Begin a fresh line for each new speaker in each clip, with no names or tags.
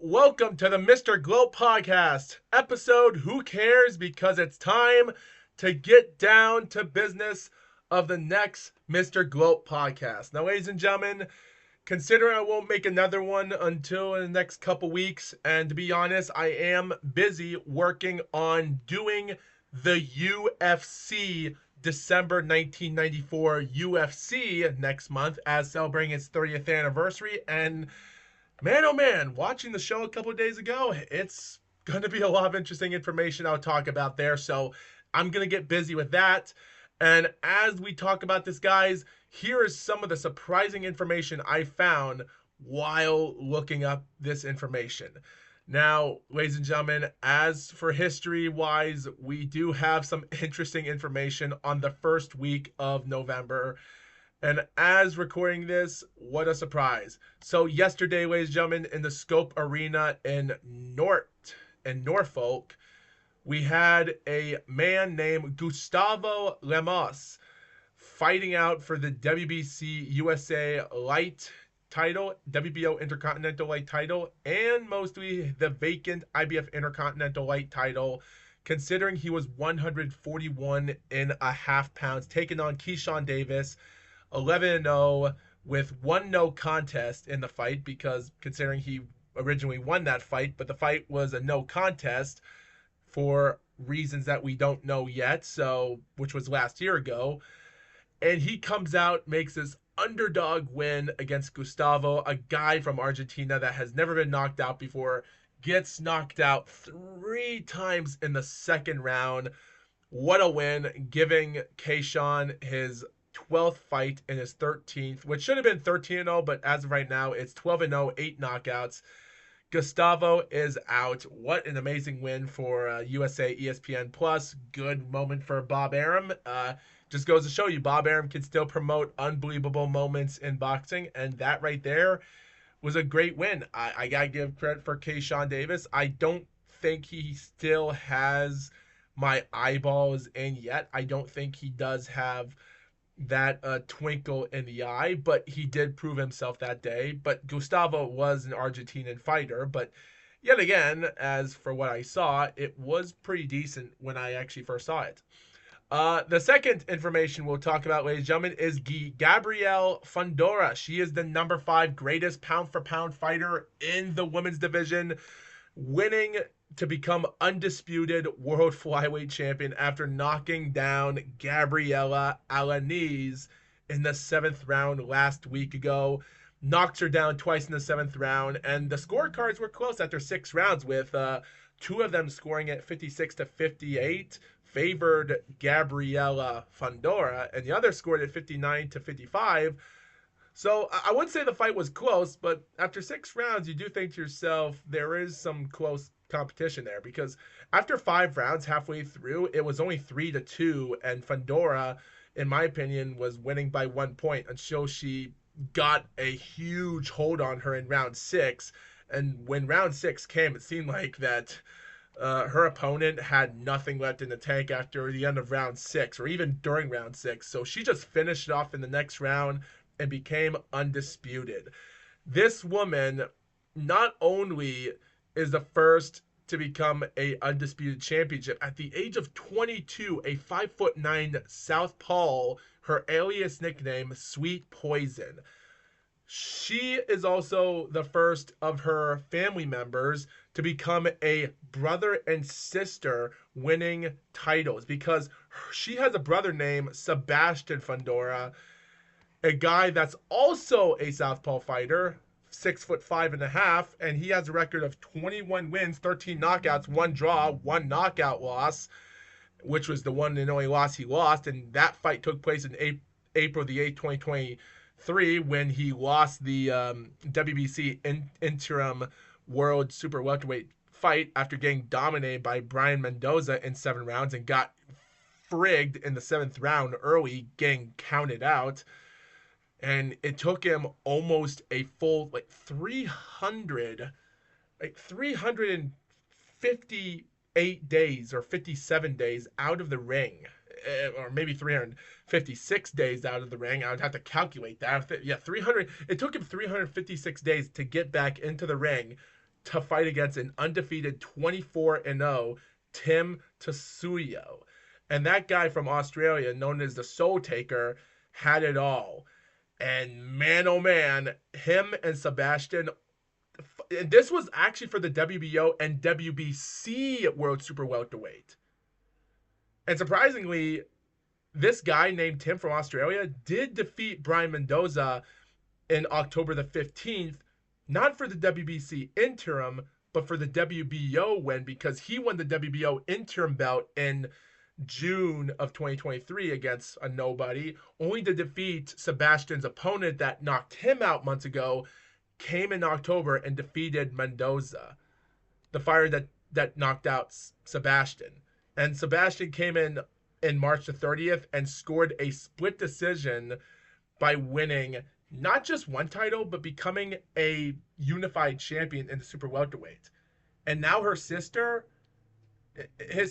Welcome to the Mr. GLOAT podcast, episode Who Cares? Because it's time to get down to business of the next Mr. GLOAT podcast. Now, ladies and gentlemen, considering I won't make another one until the next couple weeks, and to be honest, I am busy working on doing the UFC December 1994 UFC next month as celebrating its 30th anniversary. And man, oh man, watching the show a couple of days ago, it's going to be a lot of interesting information I'll talk about there. So I'm going to get busy with that. And as we talk about this, guys, here is some of the surprising information I found while looking up this information. Now, ladies and gentlemen, as for history wise, we do have some interesting information on the first week of November. And as recording this, what a surprise. So yesterday, ladies and gentlemen, in the Scope Arena in Norfolk, we had a man named Gustavo Lemos fighting out for the WBC USA Light title, WBO Intercontinental Light title, and mostly the vacant IBF Intercontinental Light title, considering he was 141 and a half pounds, taking on Keyshawn Davis, 11-0 with one no contest in the fight, because considering he originally won that fight, but the fight was a no contest for reasons that we don't know yet, so which was last year ago. And he comes out, makes this underdog win against Gustavo, a guy from Argentina that has never been knocked out before, gets knocked out 3 times in the second round. What a win, giving Keyshawn his 12th fight in his 13th, which should have been 13-0, but as of right now, it's 12-0, 8 knockouts. Gustavo is out. What an amazing win for USA ESPN Plus. Good moment for Bob Arum. Just goes to show you, Bob Arum can still promote unbelievable moments in boxing, and that right there was a great win. I gotta give credit for Keyshawn Davis. I don't think he still has my eyeballs in yet. I don't think he does have that twinkle in the eye, but he did prove himself that day. But Gustavo was an Argentinian fighter, but yet again, as for what I saw, it was pretty decent when I actually first saw it. The second information we'll talk about, ladies and gentlemen, is Gabrielle Fundora. She is the number 5 greatest pound-for-pound fighter in the women's division, winning to become undisputed world flyweight champion after knocking down Gabriela Alanis in the 7th round last week ago. Knocks her down twice in the 7th round, and the scorecards were close after 6 rounds, with 2 of them scoring at 56-58, favored Gabriela Fundora, and the other scored at 59-55. So I would say the fight was close, but after 6 rounds, you do think to yourself, there is some close competition there, because after 5 rounds, halfway through, it was only 3-2, and Fundora, in my opinion, was winning by 1 point until she got a huge hold on her in round 6. And when round 6 came, it seemed like that her opponent had nothing left in the tank after the end of round 6, or even during round 6. So she just finished it off in the next round and became undisputed. This woman not only is the first to become a undisputed championship at the age of 22, a 5'9" southpaw, her alias nickname Sweet Poison. She is also the first of her family members to become a brother and sister winning titles, because she has a brother named Sebastian Fundora, a guy that's also a southpaw fighter, 6'5.5", and he has a record of 21 wins, 13 knockouts, 1 draw, 1 knockout loss, which was the one and only loss he lost. And that fight took place in April the 8th, 2023, when he lost the WBC interim world super welterweight fight after getting dominated by Brian Mendoza in 7 rounds and got frigged in the 7th round early, getting counted out. And it took him almost a full 358 days or 57 days out of the ring, or maybe 356 days out of the ring. I would have to calculate that. Yeah, 300. It took him 356 days to get back into the ring to fight against an undefeated 24-0 Tim Tsuyo. And that guy from Australia, known as the Soul Taker, had it all. And man, oh man, him and Sebastian. And this was actually for the WBO and WBC World Super Welterweight. And surprisingly, this guy named Tim from Australia did defeat Brian Mendoza in October the 15th, not for the WBC interim, but for the WBO win, because he won the WBO interim belt in June of 2023 against a nobody, only to defeat Sebastian's opponent that knocked him out months ago, came in October and defeated Mendoza, the fighter that knocked out Sebastian. And Sebastian came in March the 30th and scored a split decision by winning not just one title, but becoming a unified champion in the super welterweight. And now his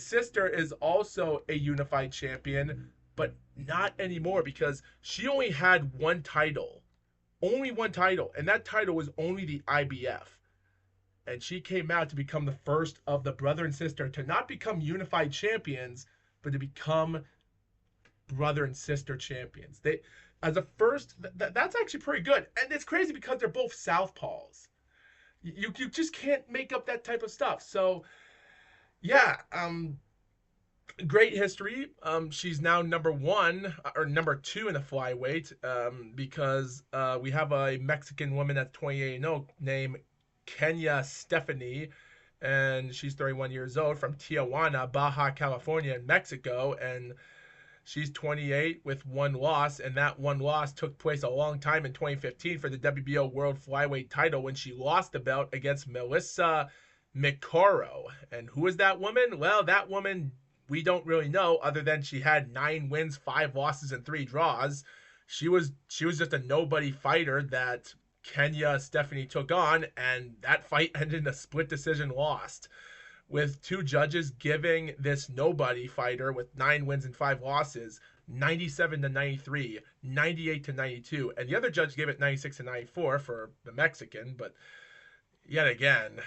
sister is also a unified champion, but not anymore because she only had one title. Only one title. And that title was only the IBF. And she came out to become the first of the brother and sister to not become unified champions, but to become brother and sister champions. They, as a first, that's actually pretty good. And it's crazy because they're both southpaws. You just can't make up that type of stuff. So yeah, great history. She's now number one or number two in the flyweight, because we have a Mexican woman that's 28-0 named Kenya Stephanie, and she's 31 years old from Tijuana, Baja California, in Mexico, and she's 28 with one loss, and that one loss took place a long time in 2015 for the WBO World Flyweight title when she lost the belt against Melissa Mikoro. And who is that woman? Well, that woman, we don't really know, other than she had 9 wins, 5 losses, and 3 draws. She was just a nobody fighter that Kenya Stephanie took on, and that fight ended in a split decision loss, with 2 judges giving this nobody fighter with 9 wins and 5 losses 97-93, 98-92, and the other judge gave it 96-94 for the Mexican. But yet again,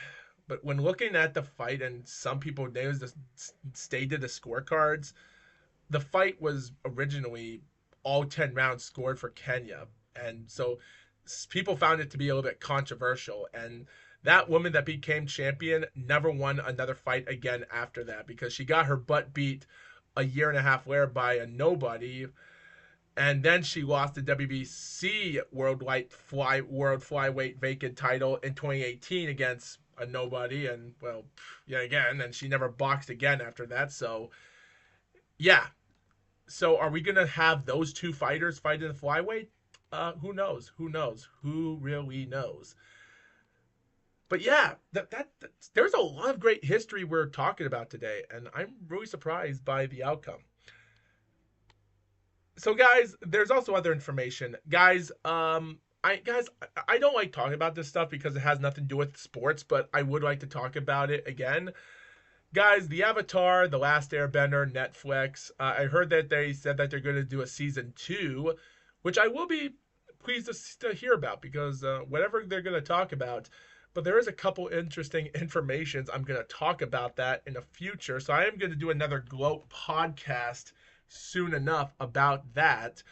but when looking at the fight, and some people stated the scorecards, the fight was originally all 10 rounds scored for Kenya, and so people found it to be a little bit controversial. And that woman that became champion never won another fight again after that, because she got her butt beat a year and a half later by a nobody. And then she lost the WBC World Flyweight vacant title in 2018 against a nobody. And, well, yeah, again, and she never boxed again after that. So, yeah. So are we going to have those 2 fighters fight in the flyweight? Who knows? Who knows? Who really knows? But yeah, there's a lot of great history we're talking about today, and I'm really surprised by the outcome. So guys, there's also other information. Guys, I don't like talking about this stuff because it has nothing to do with sports, but I would like to talk about it again. Guys, the Avatar, The Last Airbender, Netflix, I heard that they said that they're going to do a season 2, which I will be pleased to hear about, because whatever they're going to talk about. But there is a couple interesting informations. I'm going to talk about that in the future. So I am going to do another GLOAT podcast soon enough about that.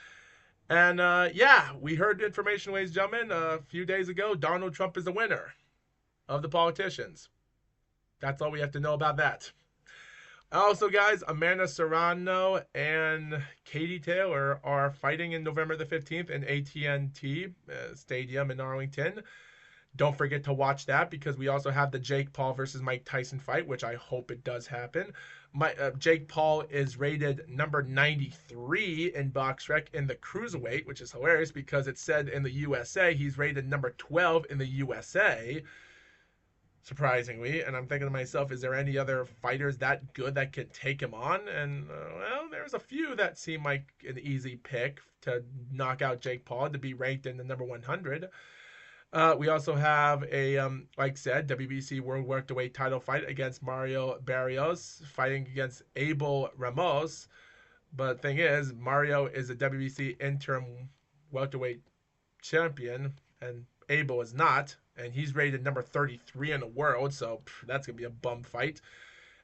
And yeah, we heard information, ladies and gentlemen, a few days ago. Donald Trump is the winner of the politicians. That's all we have to know about that. Also, guys, Amanda Serrano and Katie Taylor are fighting in November the 15th in AT&T Stadium in Arlington. Don't forget to watch that, because we also have the Jake Paul versus Mike Tyson fight, which I hope it does happen. Jake Paul is rated number 93 in BoxRec in the cruiserweight, which is hilarious because it said in the USA he's rated number 12 in the USA, surprisingly. And I'm thinking to myself, is there any other fighters that good that can take him on? And well, there's a few that seem like an easy pick to knock out Jake Paul to be ranked in the number 100. We also have a, like I said, WBC World Welterweight title fight against Mario Barrios, fighting against Abel Ramos. But the thing is, Mario is a WBC interim welterweight champion, and Abel is not. and he's rated number 33 in the world, so that's going to be a bum fight.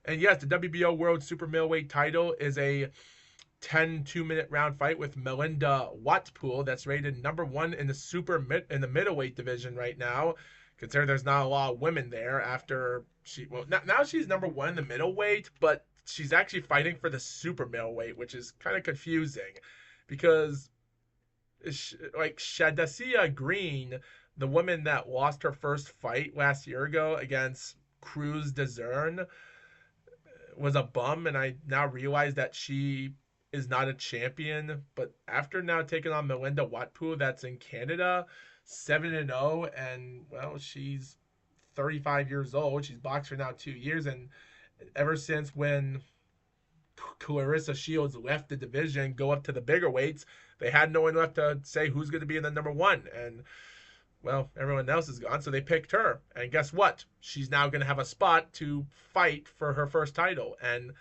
And yes, the WBO World Super Middleweight title is a 10 2-minute round fight with Melinda Watpool that's rated number 1 in the middleweight division right now. Consider there's not a lot of women there after now she's number 1 in the middleweight, but she's actually fighting for the super middleweight, which is kind of confusing because like Shadasia Green, the woman that lost her first fight last year ago against Cruz Dezern, was a bum, and I now realize that she is not a champion. But after now taking on Melinda Watpool, that's in Canada, 7-0, and well, she's 35 years old. She's boxed for now 2 years, and ever since when Clarissa Shields left the division, go up to the bigger weights, they had no one left to say who's going to be in the number 1, and well, everyone else is gone, so they picked her. And guess what? She's now going to have a spot to fight for her first title. And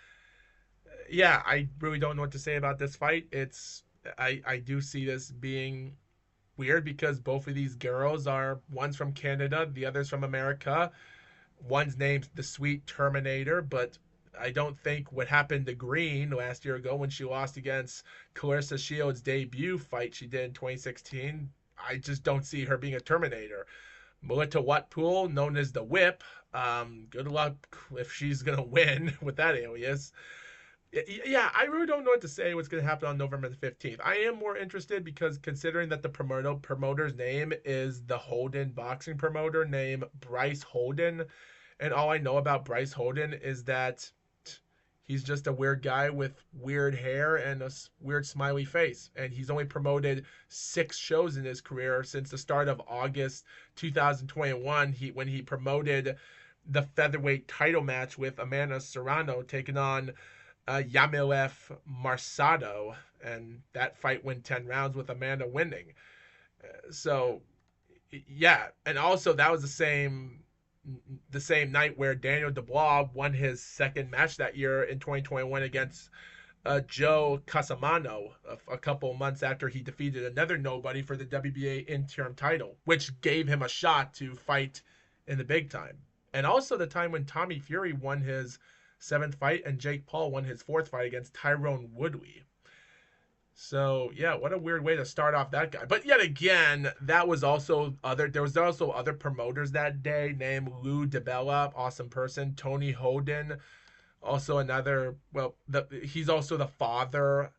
yeah, I really don't know what to say about this fight. I do see this being weird because both of these girls are, one's from Canada, the other's from America. One's named the Sweet Terminator, but I don't think what happened to Green last year ago when she lost against Clarissa Shields' debut fight she did in 2016, I just don't see her being a Terminator. Melita Watpool, known as the Whip, good luck if she's going to win with that alias. Yeah, I really don't know what to say what's going to happen on November the 15th. I am more interested because considering that the promoter's name is the Holden boxing promoter named Bryce Holden, and all I know about Bryce Holden is that he's just a weird guy with weird hair and a weird smiley face. And he's only promoted 6 shows in his career since the start of August 2021, when he promoted the featherweight title match with Amanda Serrano taking on Yamilef Marsado. And that fight went 10 rounds with Amanda winning. So, yeah. And also, that was the same night where Daniel Dubois won his second match that year in 2021 against Joe Casamano a couple months after he defeated another nobody for the WBA interim title, which gave him a shot to fight in the big time. And also the time when Tommy Fury won his 7th fight and Jake Paul won his 4th fight against Tyrone Woodley. So yeah, what a weird way to start off that guy. But yet again, there was also other promoters that day named Lou DeBella, awesome person, Tony Holden, also another, he's also the father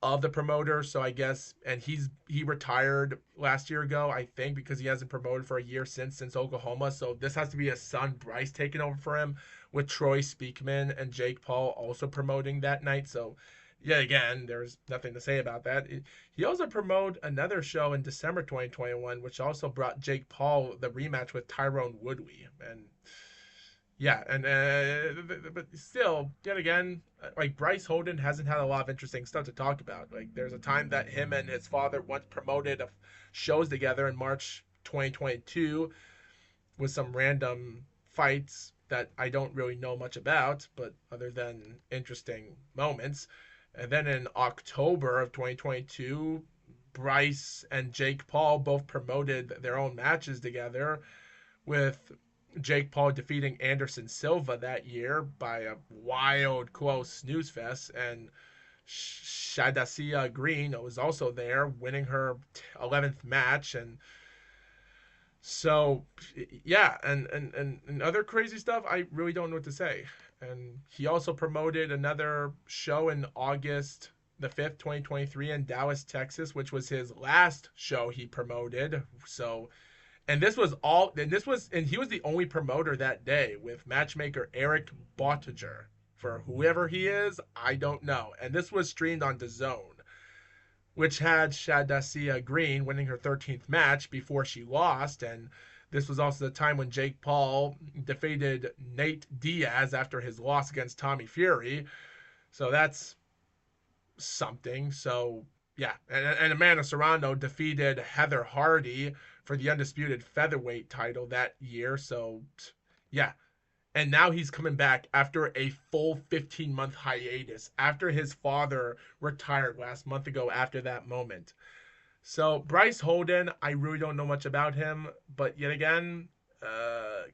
of the promoter, so I guess, and he retired last year ago, I think, because he hasn't promoted for a year since Oklahoma. So this has to be his son Bryce taking over for him, with Troy Speakman and Jake Paul also promoting that night. So yeah, again, there's nothing to say about that. He also promoted another show in December 2021, which also brought Jake Paul the rematch with Tyrone Woodley. And yeah, and but still, yet again, like Bryce Holden hasn't had a lot of interesting stuff to talk about. Like there's a time that him and his father once promoted shows together in March 2022 with some random fights that I don't really know much about, but other than interesting moments. And then in October of 2022, Bryce and Jake Paul both promoted their own matches together, with Jake Paul defeating Anderson Silva that year by a wild, close snooze fest. And Shadasia Green was also there, winning her 11th match. And so, yeah, and other crazy stuff, I really don't know what to say. And he also promoted another show in August the 5th, 2023 in Dallas, Texas, which was his last show he promoted. So, and he was the only promoter that day, with matchmaker Eric Bottiger. For whoever he is, I don't know. And this was streamed on DAZN, which had Shadasia Green winning her 13th match before she lost. And this was also the time when Jake Paul defeated Nate Diaz after his loss against Tommy Fury. So that's something. So yeah, and Amanda Serrano defeated Heather Hardy for the undisputed featherweight title that year. So yeah. And now he's coming back after a full 15-month hiatus, after his father retired last month ago after that moment. So Bryce Holden, I really don't know much about him, but yet again,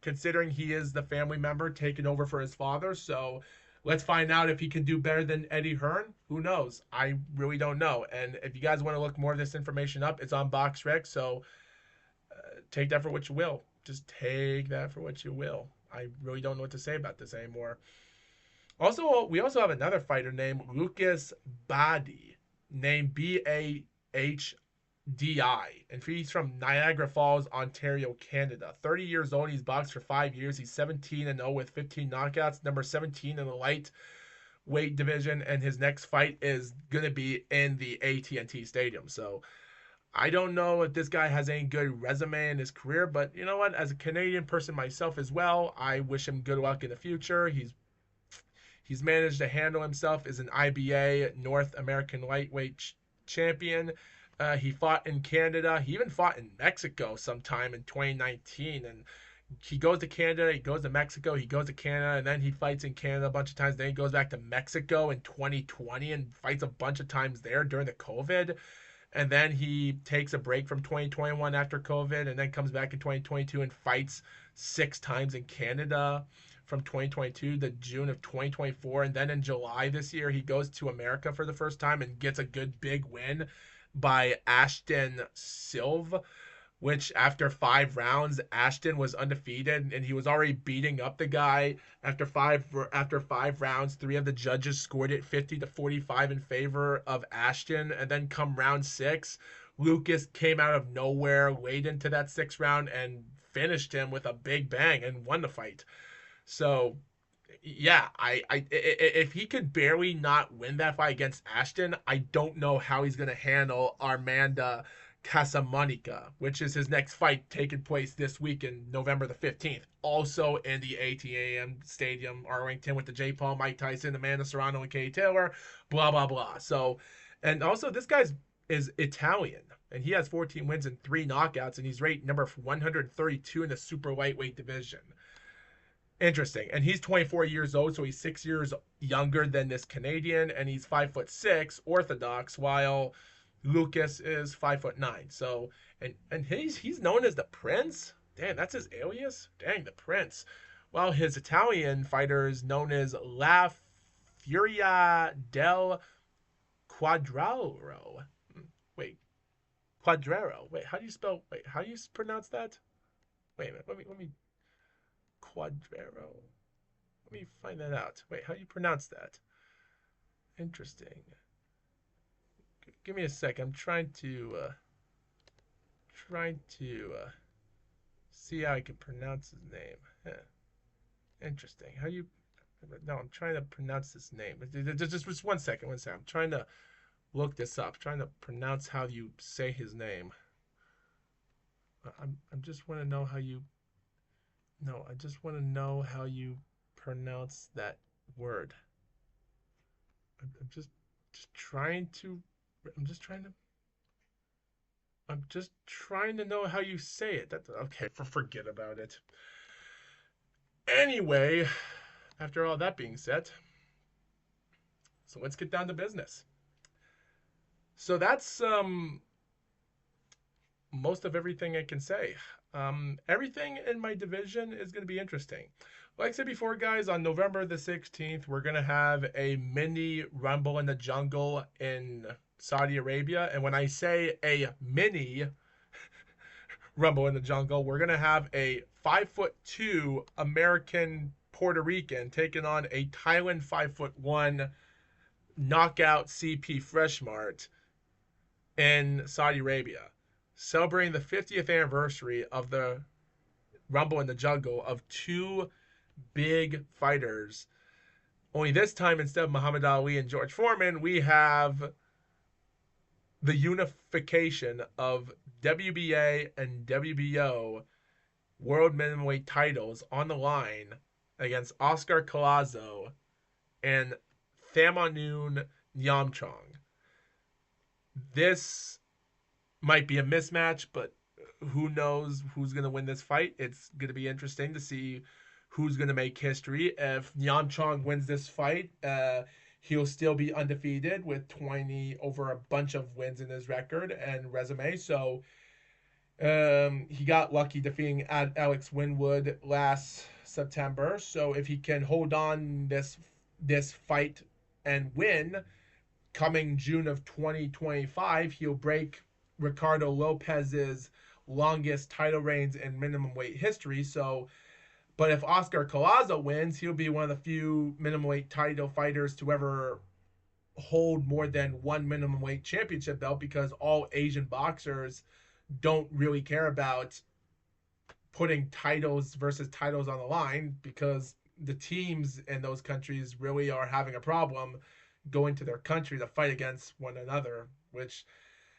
considering he is the family member taking over for his father, so let's find out if he can do better than Eddie Hearn. Who knows? I really don't know. And if you guys want to look more of this information up, it's on BoxRec. So take that for what you will. Just take that for what you will. I really don't know what to say about this anymore. Also, we also have another fighter named Lucas Badi, named BAHDI, and he's from Niagara Falls, Ontario, Canada. 30 years old. He's boxed for 5 years. He's 17-0 with 15 knockouts. Number 17 in the light weight division, and his next fight is gonna be in the AT&T Stadium. So I don't know if this guy has any good resume in his career, but you know what? As a Canadian person myself as well, I wish him good luck in the future. He's managed to handle himself as an IBA North American lightweight champion. He fought in Canada. He even fought in Mexico sometime in 2019. And he goes to Canada, he goes to Mexico, he goes to Canada, and then he fights in Canada a bunch of times. Then he goes back to Mexico in 2020 and fights a bunch of times there during the COVID. And then he takes a break from 2021 after COVID, and then comes back in 2022 and fights 6 times in Canada from 2022 to June of 2024. And then in July this year, he goes to America for the first time and gets a good big win by Ashton Silva, which after 5 rounds, Ashton was undefeated and he was already beating up the guy. After 5 rounds, 3 of the judges scored it 50-45 in favor of Ashton. And then come round 6, Lucas came out of nowhere late into that 6th round and finished him with a big bang and won the fight. So yeah, if he could barely not win that fight against Ashton, I don't know how he's gonna handle Armanda Casamonica, which is his next fight taking place this week in November the 15th. Also in the ATAM Stadium, Arlington, with the J. Paul, Mike Tyson, Amanda Serrano, and Katie Taylor, blah, blah, blah. So, and also this guy's is Italian, and he has 14 wins and 3 knockouts, and he's rated number 132 in the super lightweight division. Interesting. And he's 24 years old, so he's 6 years younger than this Canadian, and he's 5'6", orthodox, while Lucas is 5'9". So and he's known as the Prince. Damn, that's his alias. Dang, the Prince. While his Italian fighter is known as La Furia del Quadraro. Wait, Quadraro. Wait, how do you spell? Wait, how do you pronounce that? Wait a minute. Let me Quadraro. Let me find that out. Wait, how do you pronounce that? Interesting. Give me a sec. I'm trying to see how I can pronounce his name. Huh. Interesting. How you? No, I'm trying to pronounce this name. Just 1 second. 1 second. I'm trying to look this up. I'm trying to pronounce how you say his name. I'm just want to know how you. No, I just want to know how you pronounce that word. I'm just trying to. I'm just trying to. I'm just trying to know how you say it. That's okay. Forget about it. Anyway, after all that being said, so let's get down to business. So that's most of everything I can say. Everything in my division is going to be interesting. Like I said before, guys, on November the 16th, we're going to have a mini Rumble in the Jungle in Saudi Arabia. And when I say a mini Rumble in the Jungle, we're going to have a 5'2" American Puerto Rican taking on a Thailand 5'1" knockout CP Freshmart in Saudi Arabia, celebrating the 50th anniversary of the Rumble in the Jungle of 2 big fighters. Only this time, instead of Muhammad Ali and George Foreman, we have the unification of WBA and WBO world minimum titles on the line against Oscar Collazo and Thamanoon Nyamchong. This might be a mismatch, but who knows who's going to win this fight. It's going to be interesting to see who's going to make history. If Nyamchong wins this fight, he'll still be undefeated with 20 over a bunch of wins in his record and resume. So he got lucky defeating Alex Winwood last September. So if he can hold on this fight and win coming June of 2025, he'll break Ricardo Lopez's longest title reigns in minimum weight history. So, but if Oscar Collazo wins, he'll be one of the few minimum weight title fighters to ever hold more than one minimum weight championship belt, because all Asian boxers don't really care about putting titles versus titles on the line, because the teams in those countries really are having a problem going to their country to fight against one another, which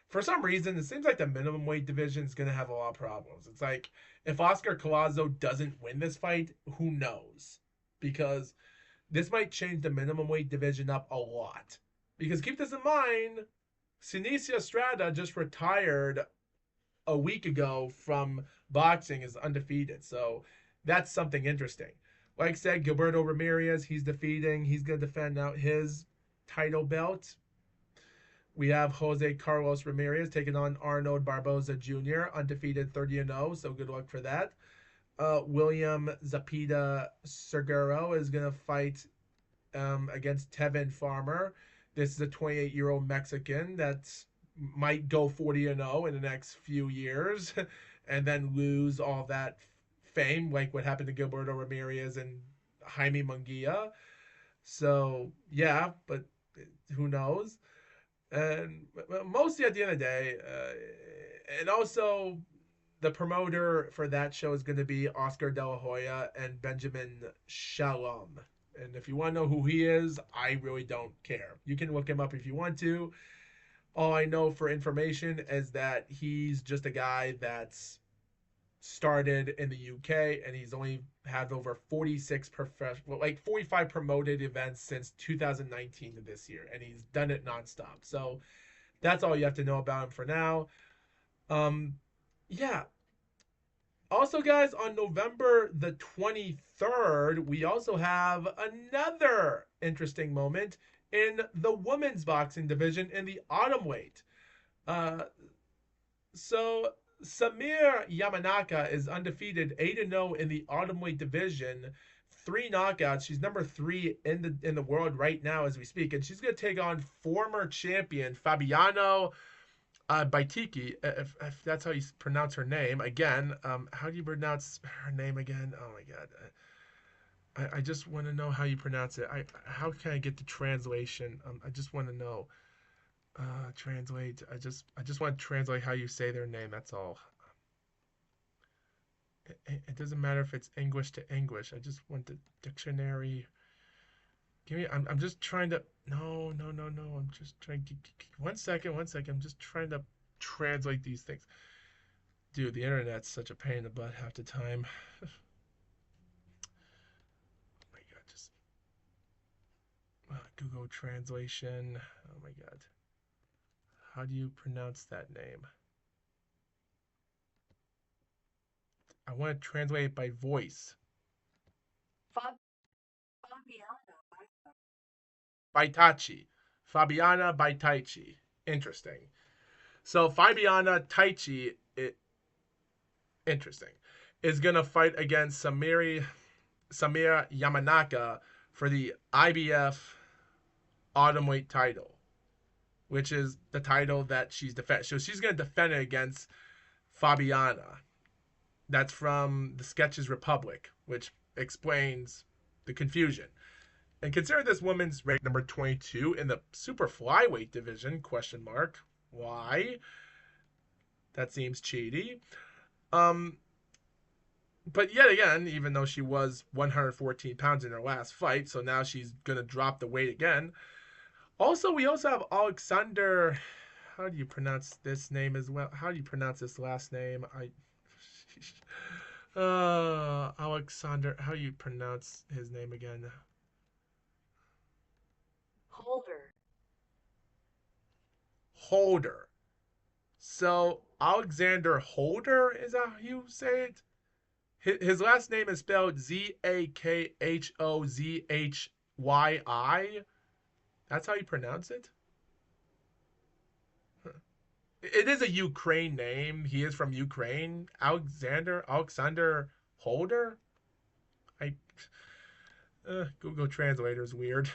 for some reason it seems like the minimum weight division is going to have a lot of problems. It's like if Oscar Collazo doesn't win this fight, who knows? Because this might change the minimum weight division up a lot. Because keep this in mind, Sinicia Estrada just retired a week ago from boxing, is undefeated. So that's something interesting. Like I said, Gilberto Ramirez, he's defeating. He's going to defend out his title belt. We have Jose Carlos Ramirez taking on Arnold Barboza Jr., undefeated 30-0, so good luck for that. William Zapita Seguro is going to fight against Tevin Farmer. This is a 28-year-old Mexican that might go 40-0 in the next few years and then lose all that fame, like what happened to Gilberto Ramirez and Jaime Munguia. So, yeah, but who knows? And mostly at the end of the day, and also the promoter for that show is going to be Oscar De La Hoya and Benjamin Shalom. And if you want to know who he is, I really don't care. You can look him up if you want to. All I know for information is that he's just a guy that's started in the UK, and he's only had over 46 professional, like 45 promoted events since 2019 to this year, and he's done it nonstop. So that's all you have to know about him for now. Yeah. Also, guys, on November the 23rd, we also have another interesting moment in the women's boxing division in the autumn weight. So Samir Yamanaka is undefeated, 8-0 in the autumn weight division, 3 knockouts. She's number 3 in the world right now as we speak, and she's going to take on former champion Fabiano Baitiki, if that's how you pronounce her name. Again, how do you pronounce her name again? Oh my god, I just want to know how you pronounce it. How can I get the translation? I just want to know. Translate. I just want to translate how you say their name. That's all. It doesn't matter if it's English to English. I just want the dictionary. Give me. I'm just trying to. No. I'm just trying to. 1 second. I'm just trying to translate these things. Dude, the internet's such a pain in the butt half the time. Oh my god, just Google translation. Oh my god. How do you pronounce that name? I want to translate it by voice. Baitachi. Fabiana Baitaichi. Interesting. So Fabiana Taichi, interesting, is going to fight against Samir Yamanaka for the IBF autumn weight title, which is the title that she's defending. So she's going to defend it against Fabiana. That's from the Sketches Republic, which explains the confusion. And consider this woman's ranked number 22 in the super flyweight division, question mark. Why? That seems cheaty. But yet again, even though she was 114 pounds in her last fight, so now she's going to drop the weight again. Also, we also have Alexander. How do you pronounce this name as well? How do you pronounce this last name? Alexander. How do you pronounce his name again? Holder. So Alexander Holder, is that how you say it? His last name is spelled Zakhozhyi. That's how you pronounce it? It is a Ukraine name. He is from Ukraine. Alexander Holder? I Google Translator is weird.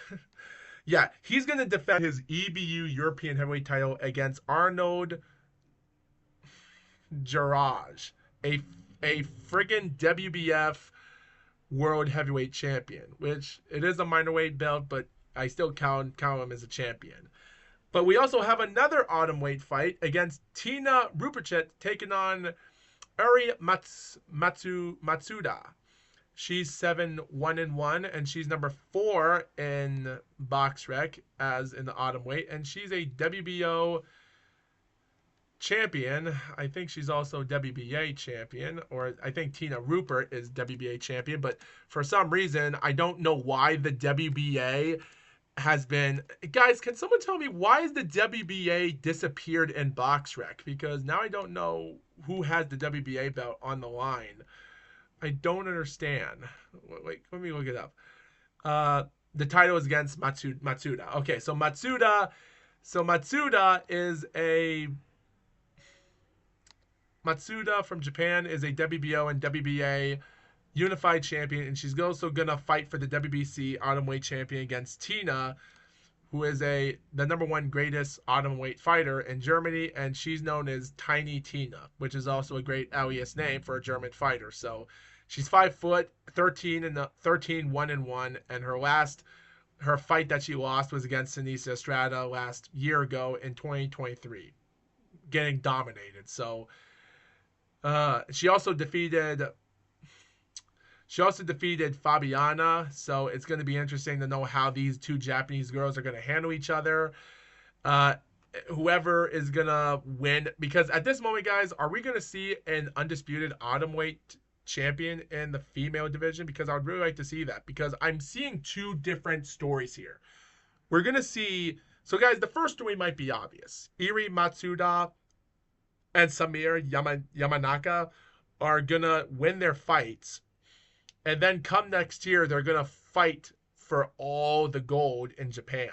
Yeah, he's going to defend his EBU European Heavyweight title against Arnold Jaraj, a friggin' WBF World Heavyweight Champion, which it is a minor weight belt, but I still count him as a champion. But we also have another autumn weight fight against Tina Rupert taking on Eri Matsuda. She's 7-1-1, and she's number 4 in BoxRec as in the autumn weight, and she's a WBO champion. I think she's also WBA champion, or I think Tina Rupert is WBA champion, but for some reason, I don't know why the WBA has been... Guys, can someone tell me why is the WBA disappeared in BoxRec? Because now I don't know who has the WBA belt on the line. I don't understand. Wait, let me look it up. The title is against Matsuda. Okay, so Matsuda is a... Matsuda from Japan is a WBO and WBA unified champion, and she's also gonna fight for the WBC autumn weight champion against Tina, who is the number 1 greatest autumn weight fighter in Germany, and she's known as Tiny Tina, which is also a great alias name for a German fighter. So she's 5 foot, 1-1, and her fight that she lost was against Senicia Estrada last year ago in 2023, getting dominated. So she also defeated Fabiana, so it's going to be interesting to know how these two Japanese girls are going to handle each other. Whoever is going to win, because at this moment, guys, are we going to see an undisputed autumn weight champion in the female division? Because I would really like to see that, because I'm seeing 2 different stories here. We're going to see... So, guys, the first story might be obvious. Eri Matsuda and Samir Yamanaka are going to win their fights. And then come next year, they're going to fight for all the gold in Japan.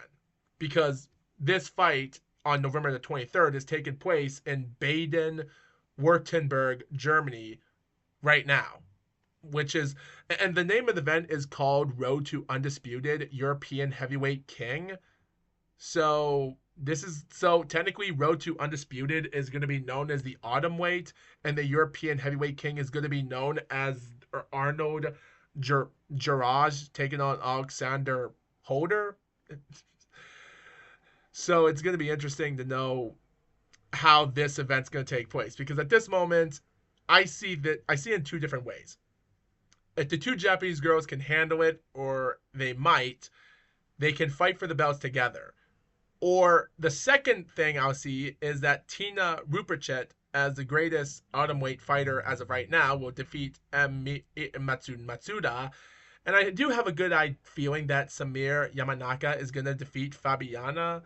Because this fight on November the 23rd is taking place in Baden-Württemberg, Germany right now. And the name of the event is called Road to Undisputed European Heavyweight King. So technically Road to Undisputed is going to be known as the autumn weight, and the European Heavyweight King is going to be known as Arnold Jaraj taking on Alexander Holder. So it's going to be interesting to know how this event's going to take place, because at this moment I see in 2 different ways. If the 2 Japanese girls can handle it, or they can fight for the belts together. Or the second thing I'll see is that Tina Rupert, as the greatest autumn weight fighter as of right now, will defeat Matsuda. And I do have a good feeling that Samir Yamanaka is going to defeat Fabiana.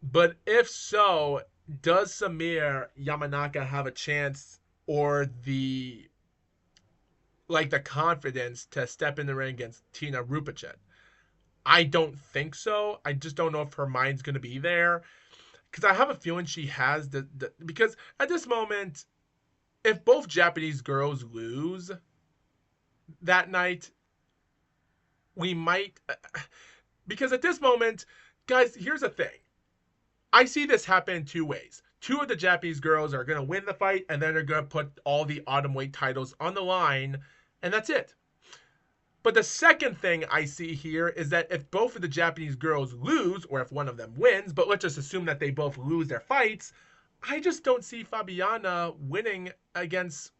But if so, does Samir Yamanaka have a chance, or the confidence to step in the ring against Tina Rupert? I don't think so. I just don't know if her mind's going to be there. Because I have a feeling she has because at this moment, if both Japanese girls lose that night, we might... Because at this moment, guys, here's the thing. I see this happen in 2 ways. 2 of the Japanese girls are going to win the fight, and then they're going to put all the autumn weight titles on the line, and that's it. But the second thing I see here is that if both of the Japanese girls lose, or if one of them wins, but let's just assume that they both lose their fights, I just don't see Fabiana winning against,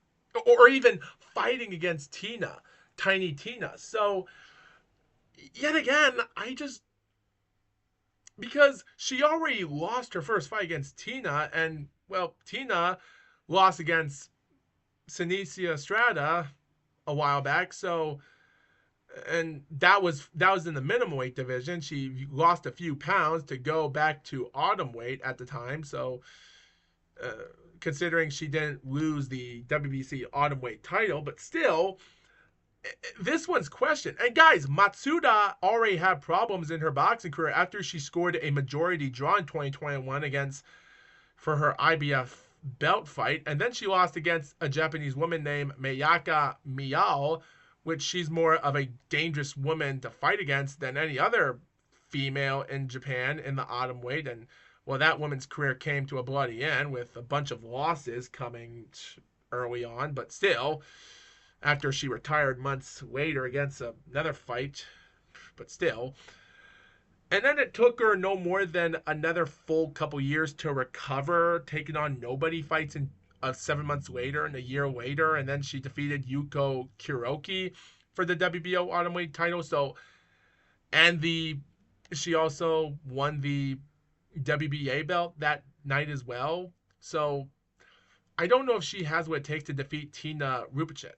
or even fighting against Tiny Tina. So, yet again, because she already lost her first fight against Tina, and, well, Tina lost against Senicia Estrada a while back, so... And that was in the minimum weight division. She lost a few pounds to go back to autumn weight at the time. So, considering she didn't lose the WBC autumn weight title, but still, this one's question. And guys, Matsuda already had problems in her boxing career after she scored a majority draw in 2021 against for her IBF belt fight, and then she lost against a Japanese woman named Mayaka Miyao, which she's more of a dangerous woman to fight against than any other female in Japan in the atom weight. And well, that woman's career came to a bloody end with a bunch of losses coming early on, but still, after she retired months later against another fight, but still. And then it took her no more than another full couple years to recover, taking on nobody fights in 7 months later and a year later, and then she defeated Yuko Kuroki for the WBO automweight title. So, and she also won the WBA belt that night as well. So I don't know if she has what it takes to defeat Tina Rupachet.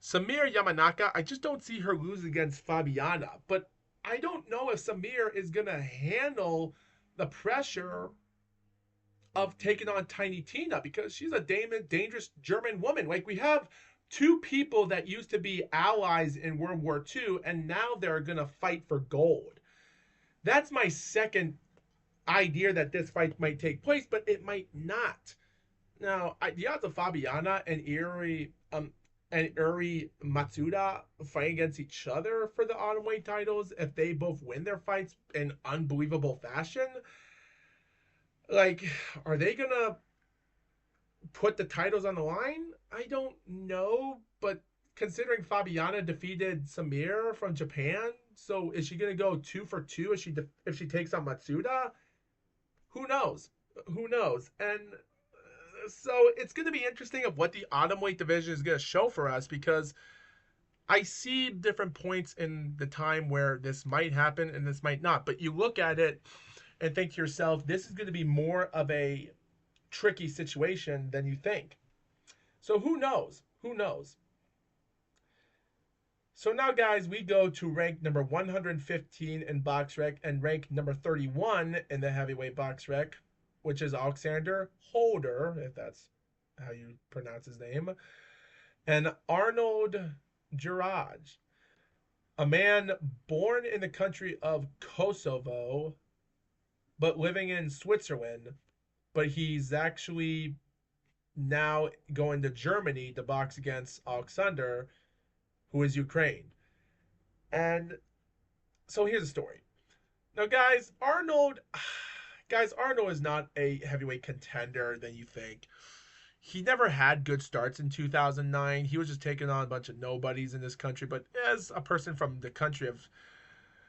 Samir Yamanaka, I just don't see her lose against Fabiana. But I don't know if Samir is going to handle the pressure of taking on Tiny Tina because she's a dangerous German woman. Like, we have two people that used to be allies in World War II, and now they're going to fight for gold. That's my second idea that this fight might take place, but it might not. Now, the odds of Fabiana and Uri Matsuda fighting against each other for the automweight titles, if they both win their fights in unbelievable fashion, like, are they gonna put the titles on the line? I don't know, but considering Fabiana defeated Samir from Japan, so is she gonna go 2 for 2 if she takes on Matsuda? Who knows? Who knows? And so it's going to be interesting of what the atomweight division is going to show for us, because I see different points in the time where this might happen and this might not. But you look at it and think to yourself, this is going to be more of a tricky situation than you think. So who knows? Who knows? So now, guys, we go to rank number 115 in BoxRec and rank number 31 in the heavyweight BoxRec, which is Alexander Holder, if that's how you pronounce his name, and Arnold Juraj, a man born in the country of Kosovo, but living in Switzerland, but he's actually now going to Germany to box against Alexander, who is Ukraine. And so here's the story. Now, Arnold is not a heavyweight contender than you think. He never had good starts in 2009. He was just taking on a bunch of nobodies in this country. But as a person from the country of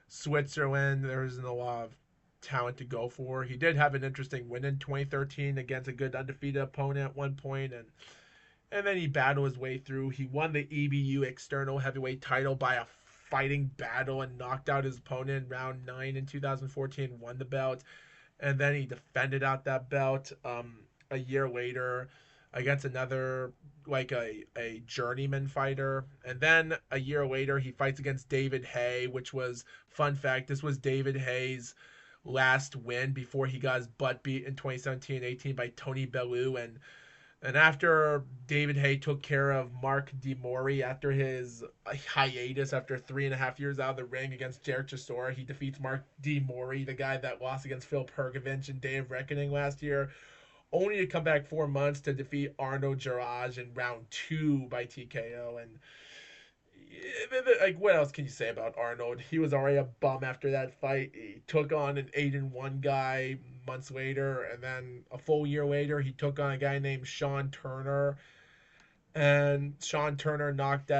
Switzerland, there isn't a lot of talent to go for. He did have an interesting win in 2013 against a good undefeated opponent at one point, and then he battled his way through. He won the EBU external heavyweight title by a fighting battle and knocked out his opponent in round 9 in 2014, won the belt. And then he defended out that belt a year later against another, like a journeyman fighter. And then a year later, he fights against David Haye, which was, fun fact, this was David Haye's last win before he got his butt beat in 2017-18 by Tony Bellew. And after David Haye took care of Mark DeMori after his hiatus after 3.5 years out of the ring against Jared Chisora, he defeats Mark DeMori, the guy that lost against Phil Perkovich in Day of Reckoning last year, only to come back 4 months to defeat Arnold Juraj in round 2 by TKO. And like, what else can you say about Arnold? He was already a bum after that fight. He took on an 8-1 guy months later, and then a full year later, he took on a guy named Sean Turner, and Sean Turner knocked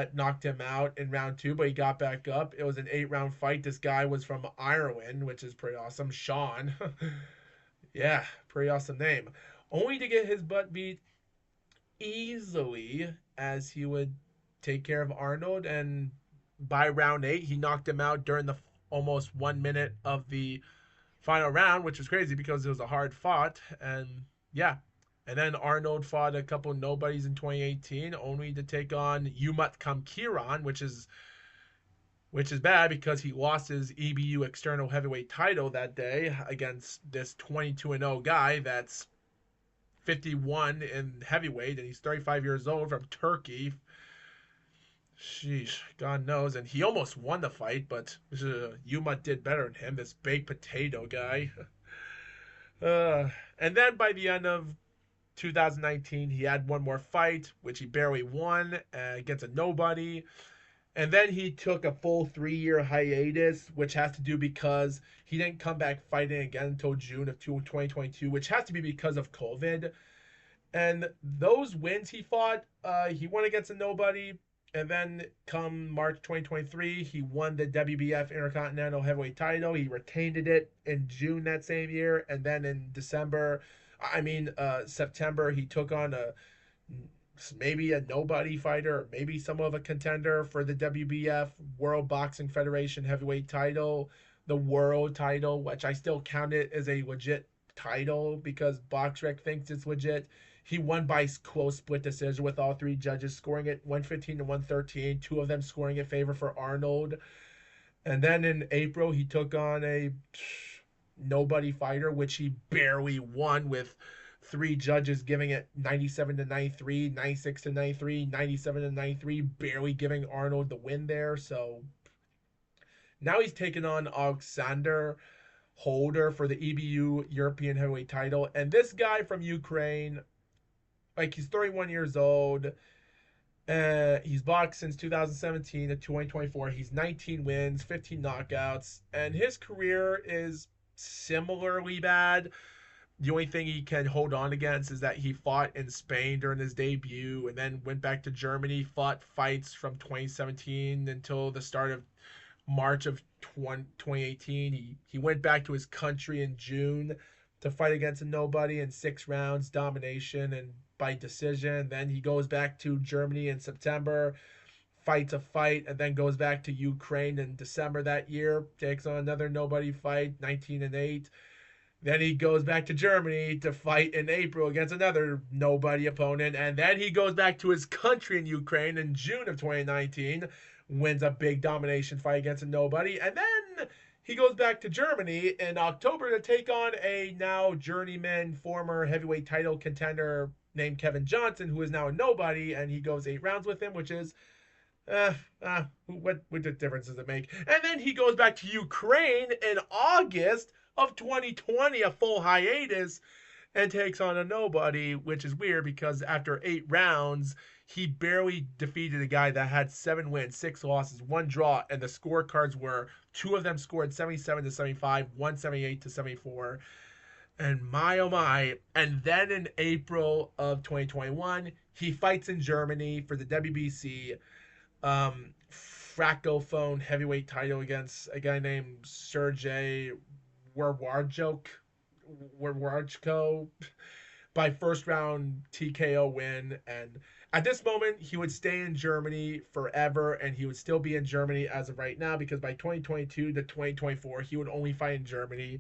him out in round 2, but he got back up. It was an 8-round fight. This guy was from Ireland, which is pretty awesome. Sean, yeah, pretty awesome name. Only to get his butt beat easily, as he would take care of Arnold, and by round 8 he knocked him out during the almost 1 minute of the final round, which was crazy because it was a hard fought. And yeah, and then Arnold fought a couple nobodies in 2018 only to take on Umut Kamkiran, which is bad because he lost his EBU external heavyweight title that day against this 22-0 guy that's 51 in heavyweight, and he's 35 years old, from Turkey. Sheesh, God knows. And he almost won the fight, but Yuma did better than him, this baked potato guy. Uh, and then by the end of 2019, he had one more fight, which he barely won against a nobody. And then he took a full 3 year hiatus, which has to do because he didn't come back fighting again until June of 2022, which has to be because of COVID. And those wins he won against a nobody. And then come March 2023, he won the WBF Intercontinental Heavyweight title. He retained it in June that same year. And then in September, he took on maybe a nobody fighter, or maybe some of a contender for the WBF World Boxing Federation heavyweight title, the world title, which I still count it as a legit title because BoxRec thinks it's legit. He won by close split decision with all three judges scoring it 115 to 113, two of them scoring in favor for Arnold. And then in April, he took on a nobody fighter, which he barely won with three judges giving it 97 to 93, 96 to 93, 97 to 93, barely giving Arnold the win there. So now he's taking on Alexander Holder for the EBU European heavyweight title. And this guy from Ukraine, like, he's 31 years old. He's boxed since 2017 to 2024. He's 19 wins, 15 knockouts, and his career is similarly bad. The only thing he can hold on against is that he fought in Spain during his debut and then went back to Germany, fought fights from 2017 until the start of March of 2018. He went back to his country in June to fight against a nobody in 6 rounds, domination, and by decision. Then he goes back to Germany in September, fights a fight, and then goes back to Ukraine in December that year, takes on another nobody fight, 19-8. Then he goes back to Germany to fight in April against another nobody opponent. And then he goes back to his country in Ukraine in June of 2019, wins a big domination fight against a nobody. And then he goes back to Germany in October to take on a now journeyman, former heavyweight title contender named Kevin Johnson, who is now a nobody. And he goes 8 rounds with him, which is what difference does it make? And then he goes back to Ukraine in August of 2020, a full hiatus, and takes on a nobody, which is weird because after 8 rounds, he barely defeated a guy that had 7 wins, 6 losses, 1 draw, and the scorecards were two of them scored 77 to 75, 178 to 74. And my oh my. And then in April of 2021, he fights in Germany for the WBC Francophone heavyweight title against a guy named Sergey Warwarchko by first round TKO win. And at this moment, he would stay in Germany forever, and he would still be in Germany as of right now because by 2022 to 2024, he would only fight in Germany.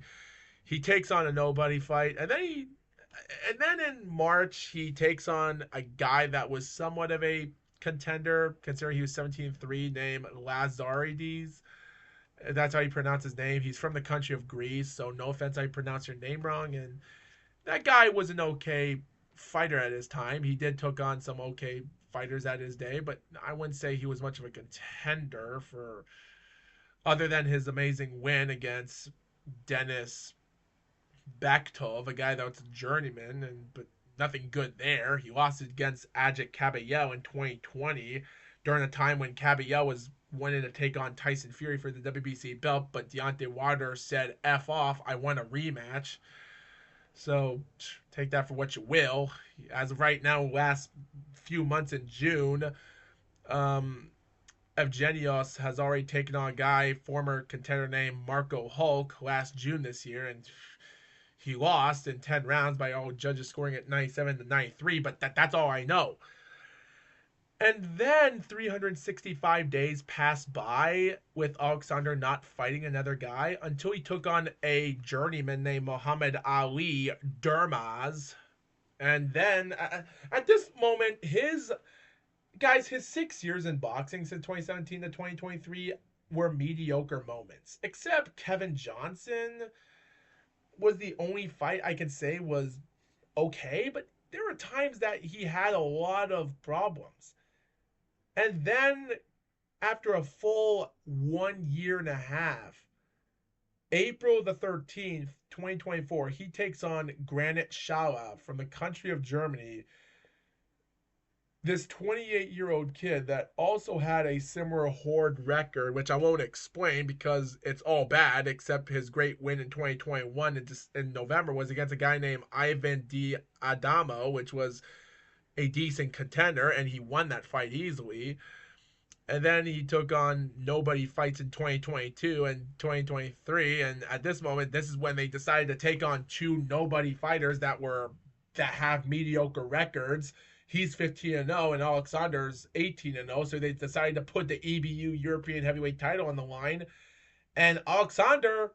He takes on a nobody fight, and then in March he takes on a guy that was somewhat of a contender, considering he was 17-3, named Lazarides. That's how you pronounce his name. He's from the country of Greece, so no offense, I pronounce your name wrong. And that guy was an okay fighter at his time. He did took on some okay fighters at his day, but I wouldn't say he was much of a contender for, other than his amazing win against Dennis Bekhtov, a guy that was a journeyman, but nothing good there. He lost against Ajit Cabello in 2020 during a time when Cabello was wanting to take on Tyson Fury for the WBC belt, but Deontay Wilder said F off, I want a rematch. So take that for what you will. As of right now, last few months in June, Evgenios has already taken on a guy, former contender named Marco Hulk, last June this year, and he lost in 10 rounds by all judges scoring at 97 to 93, but that's all I know. And then 365 days passed by with Alexander not fighting another guy until he took on a journeyman named Muhammad Ali Durmaz. And then at this moment, his 6 years in boxing since 2017 to 2023 were mediocre moments. Except Kevin Johnson was the only fight I could say was okay, but there were times that he had a lot of problems. And then after a full 1 year and a half, April the 13th, 2024, he takes on Granit Xhaka from the country of Germany. This 28-year-old kid that also had a similar horde record, which I won't explain because it's all bad, except his great win in 2021 in November was against a guy named Ivan D. Adamo, which was a decent contender, and he won that fight easily. And then he took on nobody fights in 2022 and 2023, and at this moment, this is when they decided to take on two nobody fighters that have mediocre records. He's 15-0 and Alexander's 18-0, so they decided to put the EBU European Heavyweight title on the line. And Alexander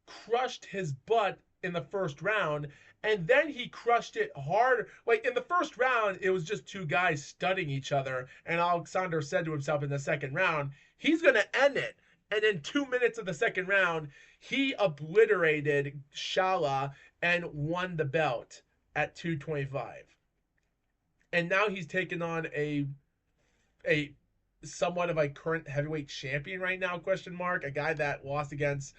crushed his butt in the first round, and then he crushed it hard. Like in the first round, it was just two guys studying each other, and Alexander said to himself in the second round, he's gonna end it. And in 2 minutes of the second round, he obliterated Shala and won the belt at 225. And now he's taken on a somewhat of a current heavyweight champion right now, question mark, a guy that lost against.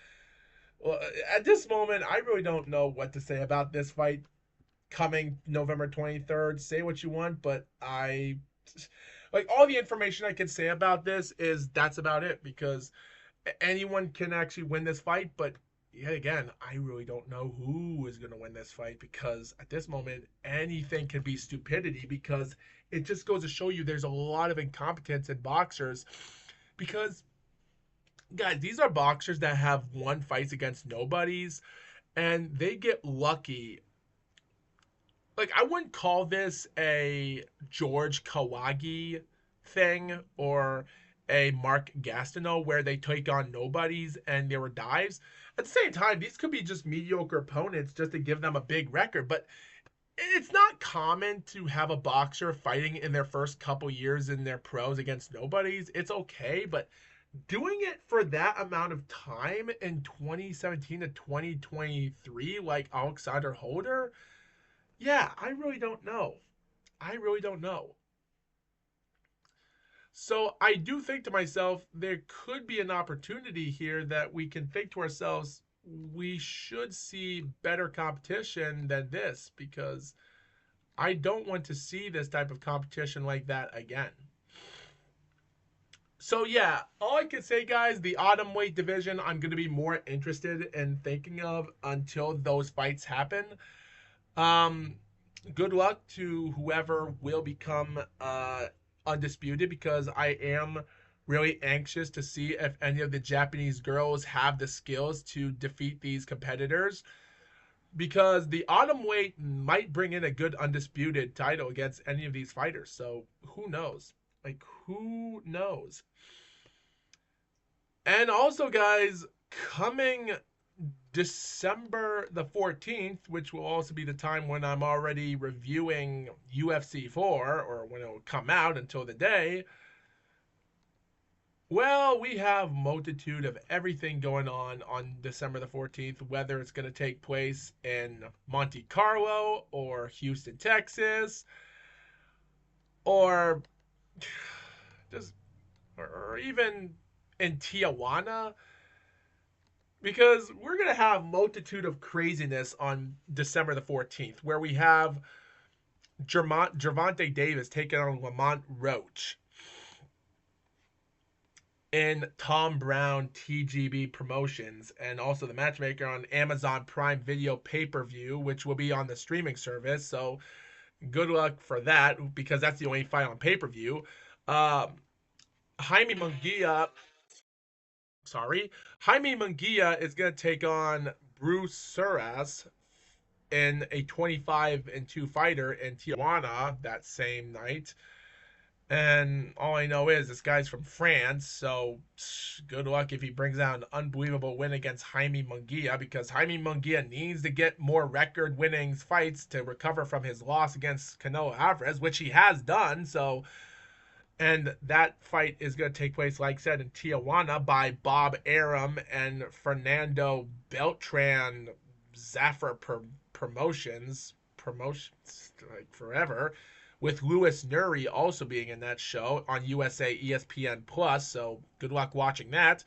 Well, at this moment, I really don't know what to say about this fight coming November 23rd. Say what you want, but I like all the information I can say about this is that's about it, because anyone can actually win this fight, but yet again, I really don't know who is going to win this fight, because at this moment, anything can be stupidity, because it just goes to show you there's a lot of incompetence in boxers, because guys, these are boxers that have won fights against nobodies, and they get lucky. Like, I wouldn't call this a George Kawagi thing or a Mark Gastineau where they take on nobodies and there were dives. At the same time, these could be just mediocre opponents just to give them a big record, but it's not common to have a boxer fighting in their first couple years in their pros against nobodies. It's okay, but doing it for that amount of time in 2017 to 2023 like Alexander Holder, yeah, I really don't know. I really don't know. So I do think to myself, there could be an opportunity here that we can think to ourselves, we should see better competition than this, because I don't want to see this type of competition like that again. So yeah, all I can say, guys, the autumn weight division, I'm going to be more interested in thinking of until those fights happen. Um, Good luck to whoever will become undisputed, because I am really anxious to see if any of the Japanese girls have the skills to defeat these competitors, because the autumn weight might bring in a good undisputed title against any of these fighters. So who knows? Like, who knows? And also, guys, coming December the 14th, which will also be the time when I'm already reviewing UFC 4, or when it will come out until the day, well, we have multitude of everything going on December the 14th, whether it's going to take place in Monte Carlo or Houston, Texas, or just or even in Tijuana, because we're going to have multitude of craziness on December the 14th, where we have Gervonta Davis taking on Lamont Roach in Tom Brown TGB Promotions, and also the matchmaker on Amazon Prime Video pay-per-view, which will be on the streaming service. So good luck for that, because that's the only fight on pay-per-view. Jaime Munguia, sorry, Jaime Munguia is going to take on Bruce Suras in a 25-2 fighter in Tijuana that same night. And all I know is this guy's from France, so good luck if he brings out an unbelievable win against Jaime Munguia, because Jaime Munguia needs to get more record winnings fights to recover from his loss against Canelo Alvarez, which he has done. So, and that fight is going to take place, like I said, in Tijuana by Bob Arum and Fernando Beltran Zaffer Promotions like forever, with Louis Nuri also being in that show on USA ESPN Plus. So good luck watching that.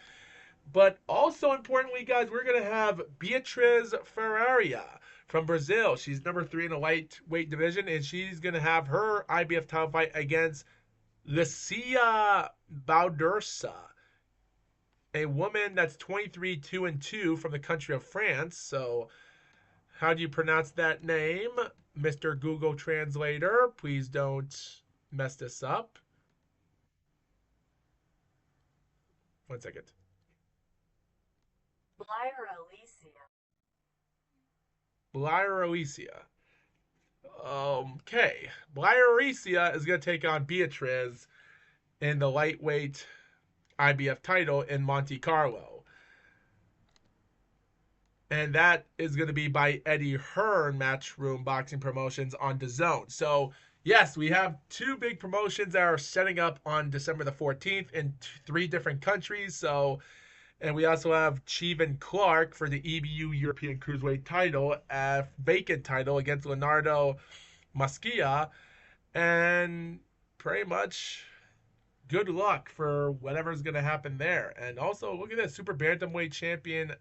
But also importantly, guys, we're gonna have Beatriz Ferreira from Brazil. She's number 3 in the lightweight division, and she's gonna have her IBF title fight against Lucia Baudersa, a woman that's 23 2-2 from the country of France. So how do you pronounce that name, Mr. Google Translator? Please don't mess this up. 1 second. Blyer Okay. Blyer is going to take on Beatriz in the lightweight IBF title in Monte Carlo. And that is going to be by Eddie Hearn Matchroom Boxing Promotions on DAZN. So, yes, we have 2 big promotions that are setting up on December the 14th in 3 different countries. So, and we also have Chivin Clark for the EBU European Cruiserweight title, a vacant title against Leonardo Mosquia. And pretty much good luck for whatever's going to happen there. And also, look at this, Super Bantamweight champion.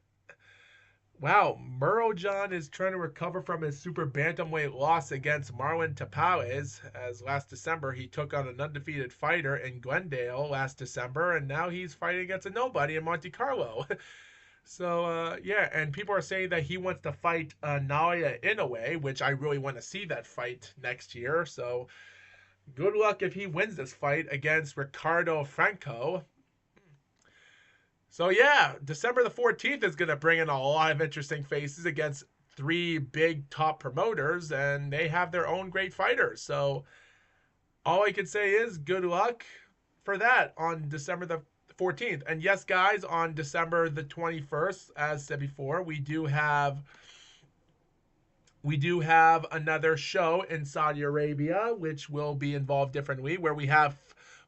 Wow, Murojan is trying to recover from his Super Bantamweight loss against Marlon Tapales, as last December he took on an undefeated fighter in Glendale last December, and now he's fighting against a nobody in Monte Carlo. So, yeah, and people are saying that he wants to fight Naoya Inoue, which I really want to see that fight next year. So, good luck if he wins this fight against Ricardo Franco. So yeah, December the 14th is going to bring in a lot of interesting faces against 3 big top promoters, and they have their own great fighters. So all I can say is good luck for that on December the 14th. And yes, guys, on December the 21st, as said before, we do have another show in Saudi Arabia, which will be involved differently, where we have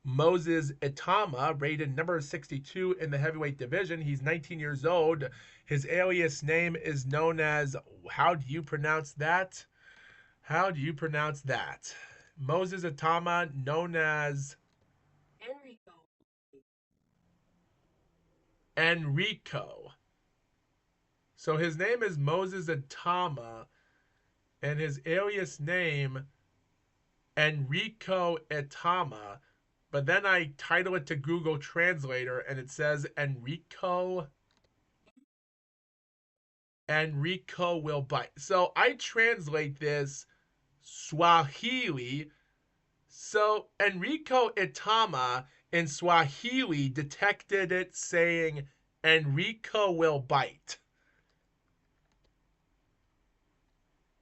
Moses Itama, rated number 62 in the heavyweight division. He's 19 years old. His alias name is known as, how do you pronounce that? How do you pronounce that? Moses Itama, known as Enrico. So his name is Moses Itama, and his alias name, Enrico Itama. But then I title it to Google Translator, and it says Enrico will bite. So I translate this Swahili. So Enrico Itama in Swahili detected it saying Enrico will bite.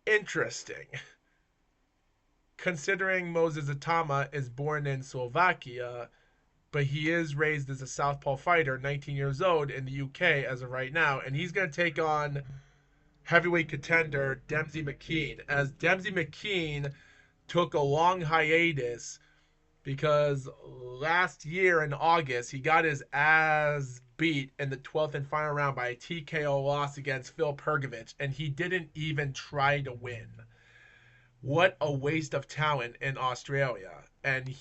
Interesting. Considering Moses Itama is born in Slovakia, but he is raised as a southpaw fighter, 19 years old, in the UK as of right now, and he's going to take on heavyweight contender Dempsey McKean, as Dempsey McKean took a long hiatus because last year in August he got his ass beat in the 12th and final round by a TKO loss against Phil Pergovich, and he didn't even try to win. What a waste of talent in Australia. And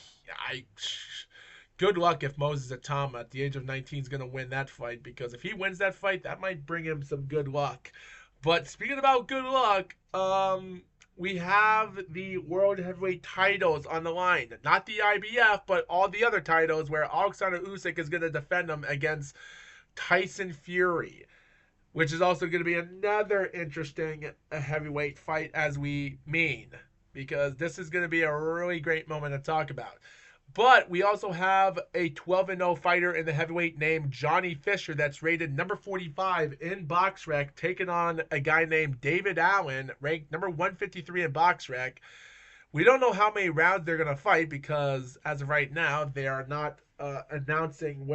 good luck if Moses Itama at the age of 19 is going to win that fight, because if he wins that fight, that might bring him some good luck. But speaking about good luck, we have the world heavyweight titles on the line. Not the IBF, but all the other titles, where Alexander Usyk is going to defend them against Tyson Fury, which is also going to be another interesting heavyweight fight as we mean, because this is going to be a really great moment to talk about. But we also have a 12-0 fighter in the heavyweight named Johnny Fisher that's rated number 45 in BoxRec, taking on a guy named David Allen, ranked number 153 in BoxRec. We don't know how many rounds they're going to fight, because as of right now, they are not announcing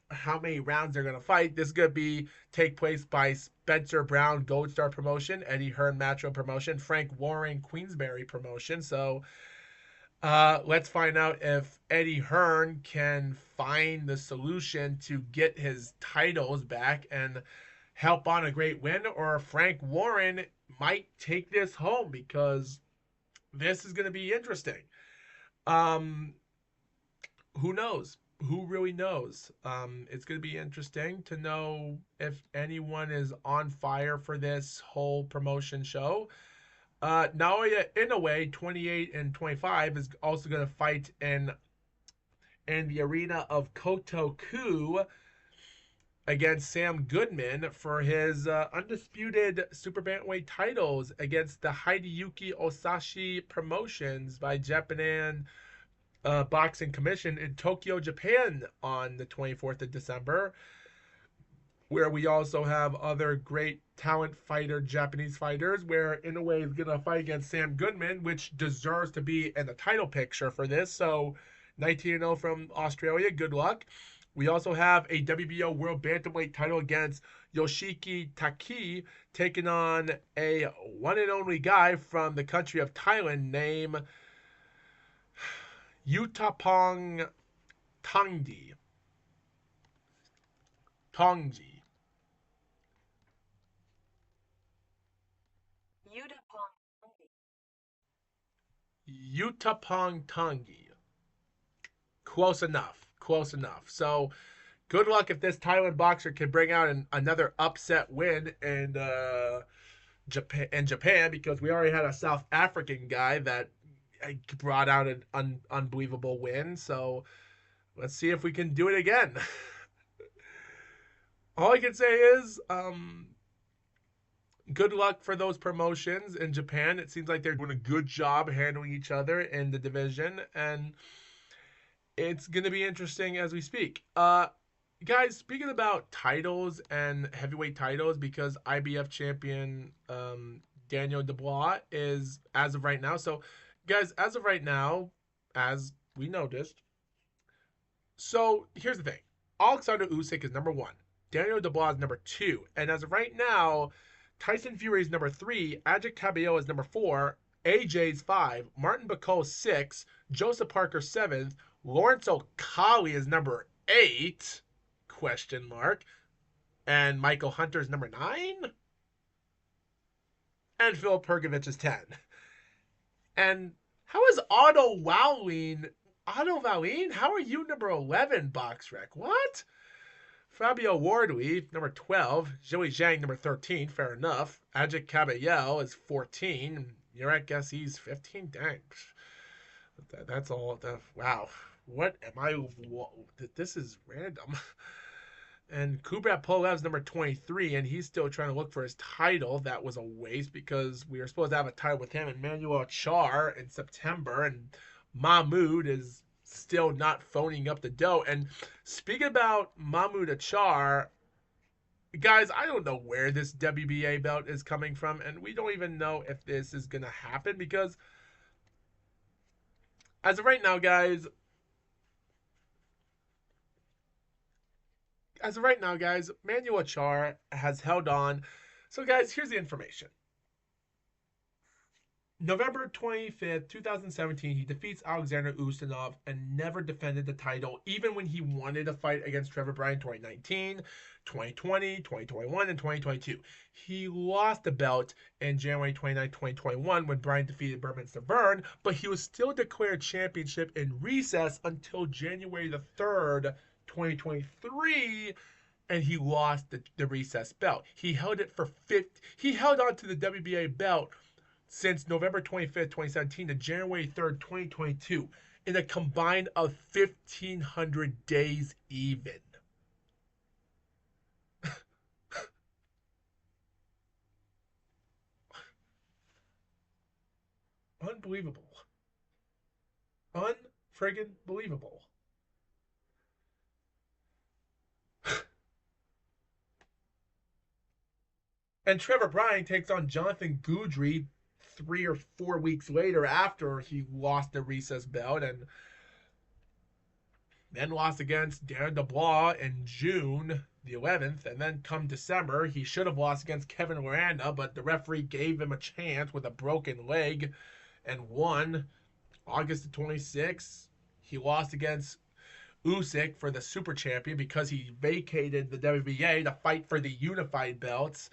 how many rounds they're going to fight. This is going to take place by Spencer Brown Gold Star Promotion, Eddie Hearn Matchroom Promotion, Frank Warren Queensberry Promotion. So let's find out if Eddie Hearn can find the solution to get his titles back and help on a great win, or Frank Warren might take this home, because this is going to be interesting. Um, who knows? Who really knows? It's going to be interesting to know if anyone is on fire for this whole promotion show. Naoya Inoue, 28 and 25, is also going to fight in the arena of Kotoku against Sam Goodman for his undisputed super bantamweight titles against the Hideyuki Osashi Promotions by Japan Boxing Commission in Tokyo, Japan on the 24th of December, where we also have other great talent fighter Japanese fighters, where Inoue is going to fight against Sam Goodman, which deserves to be in the title picture for this. So 19-0 from Australia, good luck. We also have a WBO World Bantamweight title against Yoshiki Taki, taking on a one and only guy from the country of Thailand named Utapong Tongji. Tongji. Utapong Tongji. Close enough. Close enough. So good luck if this Thailand boxer can bring out another upset win in Japan, because we already had a South African guy that brought out an unbelievable win. So let's see if we can do it again. All I can say is good luck for those promotions in Japan. It seems like they're doing a good job handling each other in the division, and it's going to be interesting as we speak. Guys, speaking about titles and heavyweight titles, because IBF champion Daniel Dubois is, as of right now. So, guys, as of right now, as we noticed, so here's the thing: Alexander Usyk is number one, Daniel Dubois is number two, and as of right now, Tyson Fury is number three, Adric Cabello is number four, AJ's five, Martin Bakol six, Joseph Parker seventh, Lawrence Okali is number eight, question mark, and Michael Hunter is number nine, and Philip Perkovich is 10. And how is Otto Wallin, how are you number 11, BoxRec? What? Fabio Wardley, number 12. Joey Zhang, number 13. Fair enough. Adric Cabello is 14. Yurek guess he's 15. Dang. That's all. Wow. What am I? This is random. And Kubrat Polev's number 23, and he's still trying to look for his title. That was a waste because we were supposed to have a title with him and Manuel Char in September, and Mahmoud is still not phoning up the dough. And speaking about Mahmoud Achar, guys, I don't know where this WBA belt is coming from, and we don't even know if this is going to happen because as of right now, guys, Manuel Char has held on. So, guys, here's the information. November 25th, 2017, he defeats Alexander Ustinov and never defended the title, even when he wanted to fight against Trevor Bryan 2019, 2020, 2021, and 2022. He lost the belt in January 29, 2021, when Bryan defeated Bermans Byrne, but he was still declared championship in recess until January the 3rd, 2023, and he lost the recess belt. He held it for he held on to the WBA belt since November 25th, 2017 to January 3rd, 2022, in a combined of 1,500 days even. Unbelievable. Unfriggin' believable. And Trevor Bryan takes on Jonathan Goudry 3 or 4 weeks later after he lost the recess belt, and then lost against Darren Dubois in June the 11th. And then come December, he should have lost against Kevin Miranda, but the referee gave him a chance with a broken leg and won. August the 26th, he lost against Usyk for the super champion because he vacated the WBA to fight for the unified belts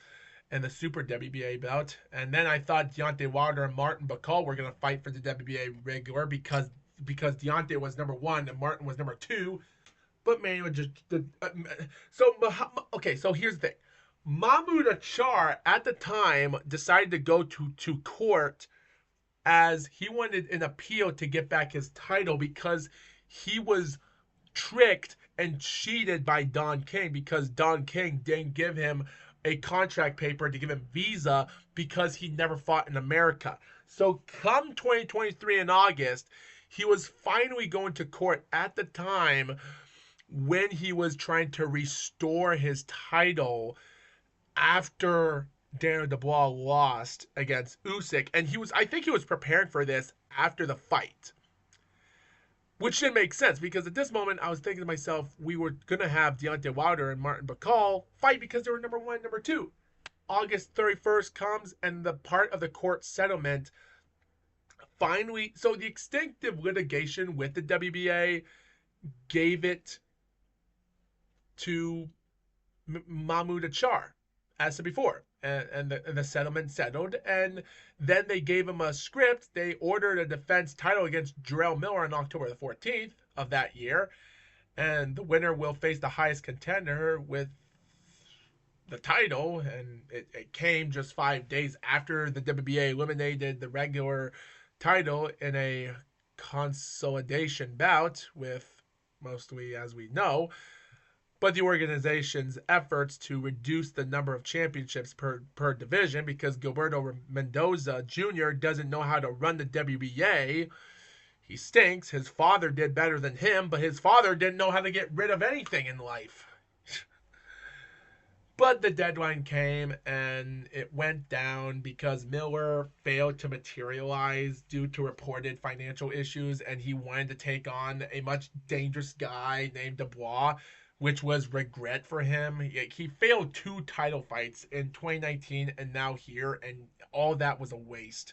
and the Super WBA belt. And then I thought Deontay Wilder and Martin Bakal were going to fight for the WBA regular because because Deontay was number 1 and Martin was number 2. But Manuel just okay. So here's the thing: Mahmoud Achar at the time decided to go to court as he wanted an appeal to get back his title because he was tricked and cheated by Don King because Don King didn't give him a contract paper to give him visa because he never fought in America. So come 2023 in August, he was finally going to court at the time when he was trying to restore his title after Daniel Dubois lost against Usyk, and I think he was preparing for this after the fight, which didn't make sense because at this moment I was thinking to myself, we were gonna have Deontay Wilder and Martin Bacall fight because they were number 1, number 2. August 31st comes, and the part of the court settlement finally, so the extensive litigation with the WBA gave it to Mahmoud Achar, as said before, and the settlement settled, and then they gave him a script. They ordered a defense title against Jarrell Miller on October the 14th of that year, and the winner will face the highest contender with the title, and it came just 5 days after the WBA eliminated the regular title in a consolidation bout with, mostly as we know, but the organization's efforts to reduce the number of championships per division because Gilberto Mendoza Jr. doesn't know how to run the WBA. He stinks. His father did better than him, but his father didn't know how to get rid of anything in life. But the deadline came and it went down because Miller failed to materialize due to reported financial issues, and he wanted to take on a much dangerous guy named Dubois, which was regret for him. He failed 2 title fights in 2019 and now here, and all that was a waste.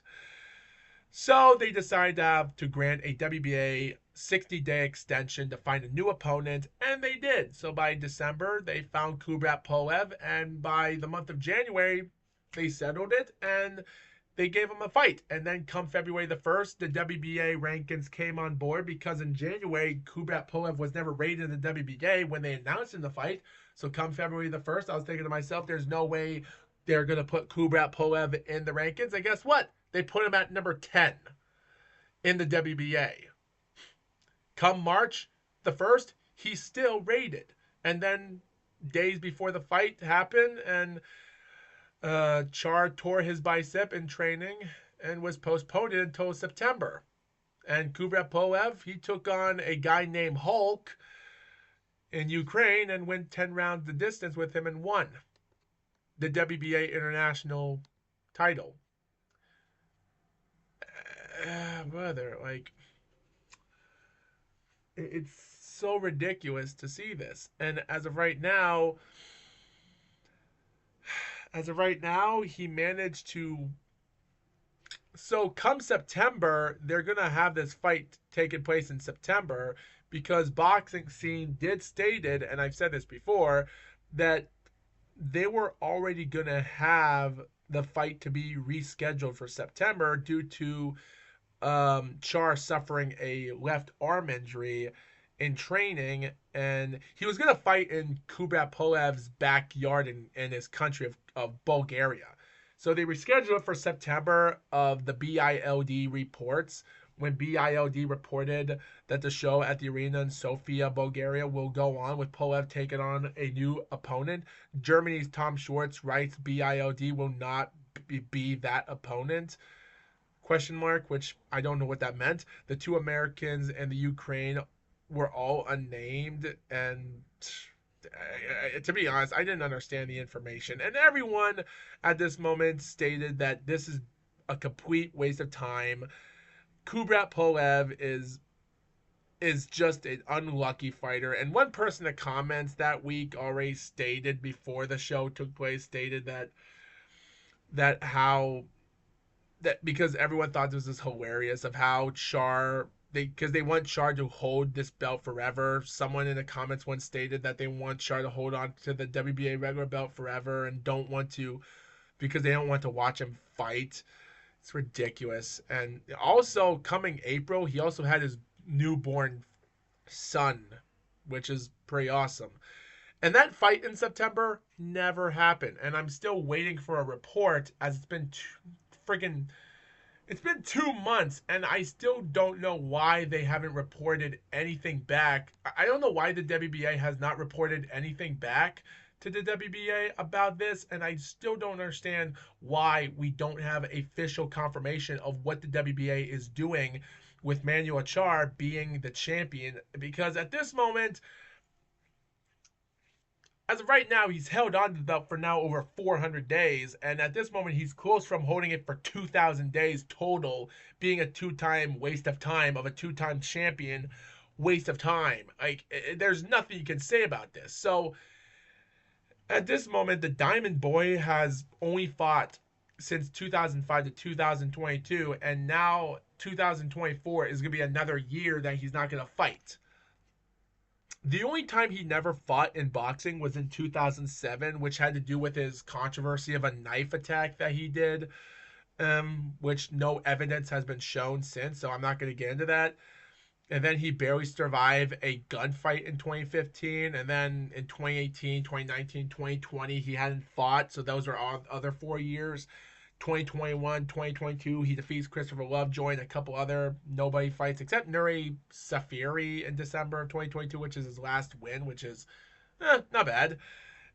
So they decided to grant a WBA 60-day extension to find a new opponent, and they did. So by December, they found Kubrat Pulev, and by the month of January, they settled it, and they gave him a fight. And then come February the 1st, the WBA rankings came on board because in January, Kubrat Pulev was never rated in the WBA when they announced him the fight. So come February the 1st, I was thinking to myself, there's no way they're going to put Kubrat Pulev in the rankings. And guess what? They put him at number 10 in the WBA. Come March the 1st, he's still rated. And then days before the fight happened, and Char tore his bicep in training and was postponed until September. And Kubrat Pulev, he took on a guy named Hulk in Ukraine and went 10 rounds the distance with him and won the WBA International title. Brother, like, it's so ridiculous to see this. And as of right now, he managed to. So come September, they're gonna have this fight taking place in September because Boxing Scene did stated, and I've said this before, that they were already gonna have the fight to be rescheduled for September due to Char suffering a left arm injury in training, and he was going to fight in Kubrat Pulev's backyard in his country of Bulgaria. So they rescheduled it for September of the BILD reports, when BILD reported that the show at the arena in Sofia, Bulgaria will go on with Pulev taking on a new opponent. Germany's Tom Schwartz writes BILD will not be that opponent. Question mark, which I don't know what that meant. The 2 Americans and the Ukraine were all unnamed, and to be honest, I didn't understand the information. And everyone at this moment stated that this is a complete waste of time. Kubrat Pulev is just an unlucky fighter. And one person that comments that week already stated before the show took place, stated that because everyone thought this was hilarious of how because they want Char to hold this belt forever. Someone in the comments once stated that they want Char to hold on to the WBA regular belt forever and don't want to, because they don't want to watch him fight. It's ridiculous. And also coming April, he also had his newborn son, which is pretty awesome. And that fight in September never happened, and I'm still waiting for a report as friggin' it's been 2 months, and I still don't know why they haven't reported anything back. I don't know why the WBA has not reported anything back to the WBA about this, and I still don't understand why we don't have official confirmation of what the WBA is doing with Manuel Char being the champion. Because at this moment, as of right now, he's held on to the belt for now over 400 days, and at this moment, he's close from holding it for 2,000 days total, being a two-time waste of time of a two-time champion waste of time. Like, there's nothing you can say about this. So, at this moment, the Diamond Boy has only fought since 2005 to 2022, and now 2024 is going to be another year that he's not going to fight. The only time he never fought in boxing was in 2007, which had to do with his controversy of a knife attack that he did, which no evidence has been shown since, so I'm not going to get into that. And then he barely survived a gunfight in 2015, and then in 2018, 2019, 2020, he hadn't fought, so those are all other 4 years. 2021, 2022, he defeats Christopher Lovejoy and a couple other nobody fights, except Nuri Safiri in December of 2022, which is his last win, which is not bad.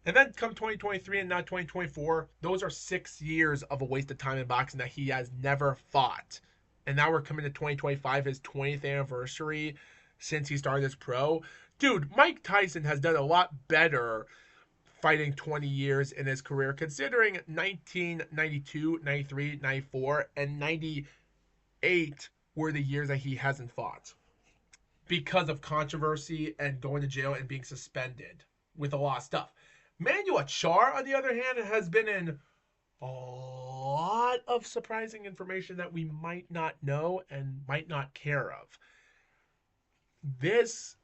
And then come 2023 and now 2024, those are 6 years of a waste of time in boxing that he has never fought. And now we're coming to 2025, his 20th anniversary since he started as pro. Dude, Mike Tyson has done a lot better fighting 20 years in his career, considering 1992, 93, 94, and 98 were the years that he hasn't fought because of controversy and going to jail and being suspended with a lot of stuff. Manuel Char, on the other hand, has been in a lot of surprising information that we might not know and might not care of. This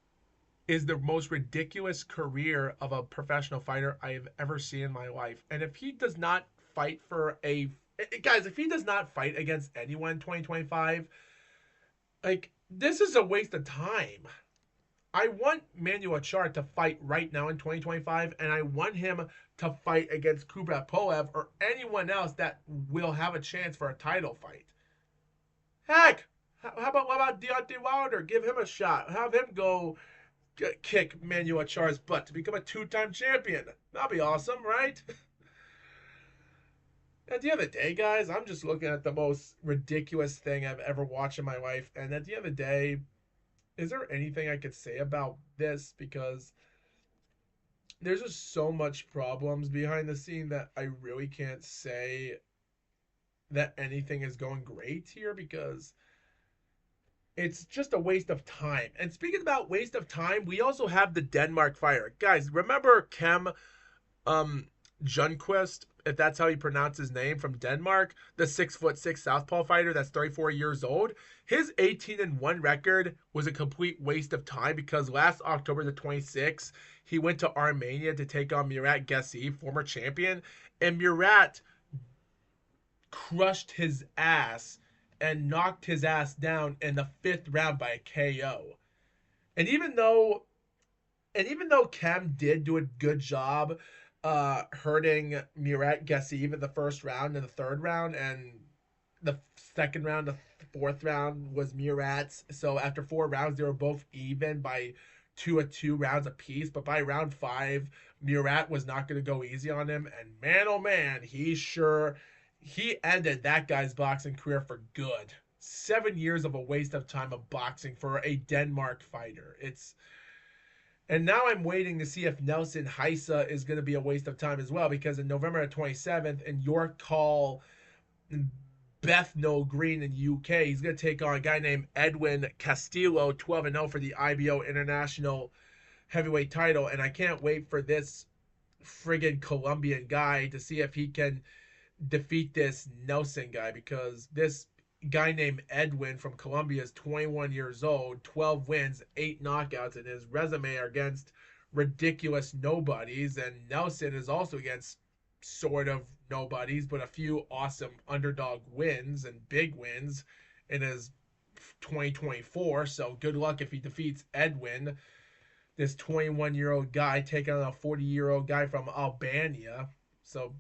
is the most ridiculous career of a professional fighter I have ever seen in my life. And if he does not fight for a... Guys, if he does not fight against anyone in 2025, like, this is a waste of time. I want Manuel Char to fight right now in 2025, and I want him to fight against Kubrat Pulev or anyone else that will have a chance for a title fight. Heck, how about Deontay Wilder? Give him a shot. Have him go kick Manuel Char's butt to become a two-time champion. That'll be awesome, right? At the end of the day, guys, I'm just looking at the most ridiculous thing I've ever watched in my life. And at the end of the day, is there anything I could say about this? Because there's just so much problems behind the scene that I really can't say that anything is going great here, because it's just a waste of time. And speaking about waste of time, we also have the Denmark fighter. Guys, remember Kem Junquist, if that's how you pronounce his name, from Denmark, the 6'6" southpaw fighter that's 34 years old? His 18-1 record was a complete waste of time because last October the 26th, he went to Armenia to take on Murat Gessi, former champion, and Murat crushed his ass and knocked his ass down in the 5th round by a KO. And even though Kem did do a good job hurting Murat Gessi even the first round and the third round, and the second round, the fourth round was Murat's. So after 4 rounds, they were both even by 2 rounds apiece. But by round 5, Murat was not going to go easy on him. And man, oh man, he ended that guy's boxing career for good. 7 years of a waste of time of boxing for a Denmark fighter. And now I'm waiting to see if Nelson Heisa is going to be a waste of time as well, because in November 27th in York Hall, Bethnal Green in UK, he's going to take on a guy named Edwin Castillo, 12-0 for the IBO International Heavyweight title. And I can't wait for this friggin' Colombian guy to see if he can defeat this Nelson guy, because this guy named Edwin from Colombia is 21 years old, 12 wins, 8 knockouts, and his resume are against ridiculous nobodies. And Nelson is also against sort of nobodies, but a few awesome underdog wins and big wins in his 2024. So good luck if he defeats Edwin, this 21-year-old guy taking on a 40-year-old guy from Albania. So,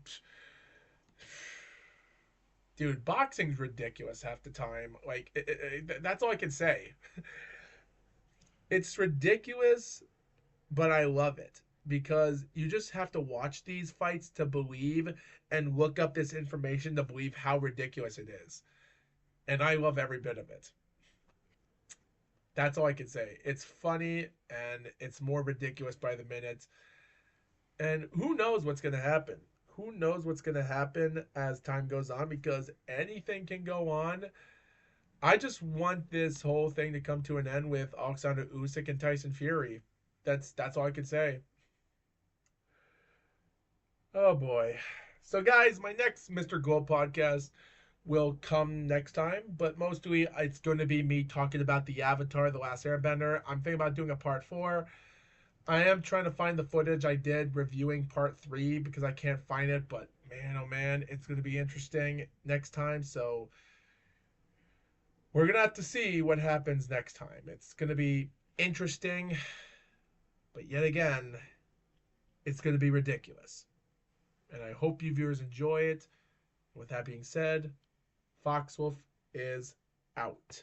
dude, boxing's ridiculous half the time. Like, that's all I can say. It's ridiculous, but I love it because you just have to watch these fights to believe and look up this information to believe how ridiculous it is. And I love every bit of it. That's all I can say. It's funny and it's more ridiculous by the minute. And who knows what's going to happen? Who knows what's going to happen as time goes on because anything can go on. I just want this whole thing to come to an end with Alexander Usyk and Tyson Fury. That's all I can say. Oh boy. So guys, my next Mr. GLOAT podcast will come next time, but mostly it's going to be me talking about the Avatar, The Last Airbender. I'm thinking about doing a part 4. I am trying to find the footage I did reviewing part 3 because I can't find it, but man, oh man, it's going to be interesting next time. So we're going to have to see what happens next time. It's going to be interesting, but yet again, it's going to be ridiculous. And I hope you viewers enjoy it. With that being said, Foxwolf is out.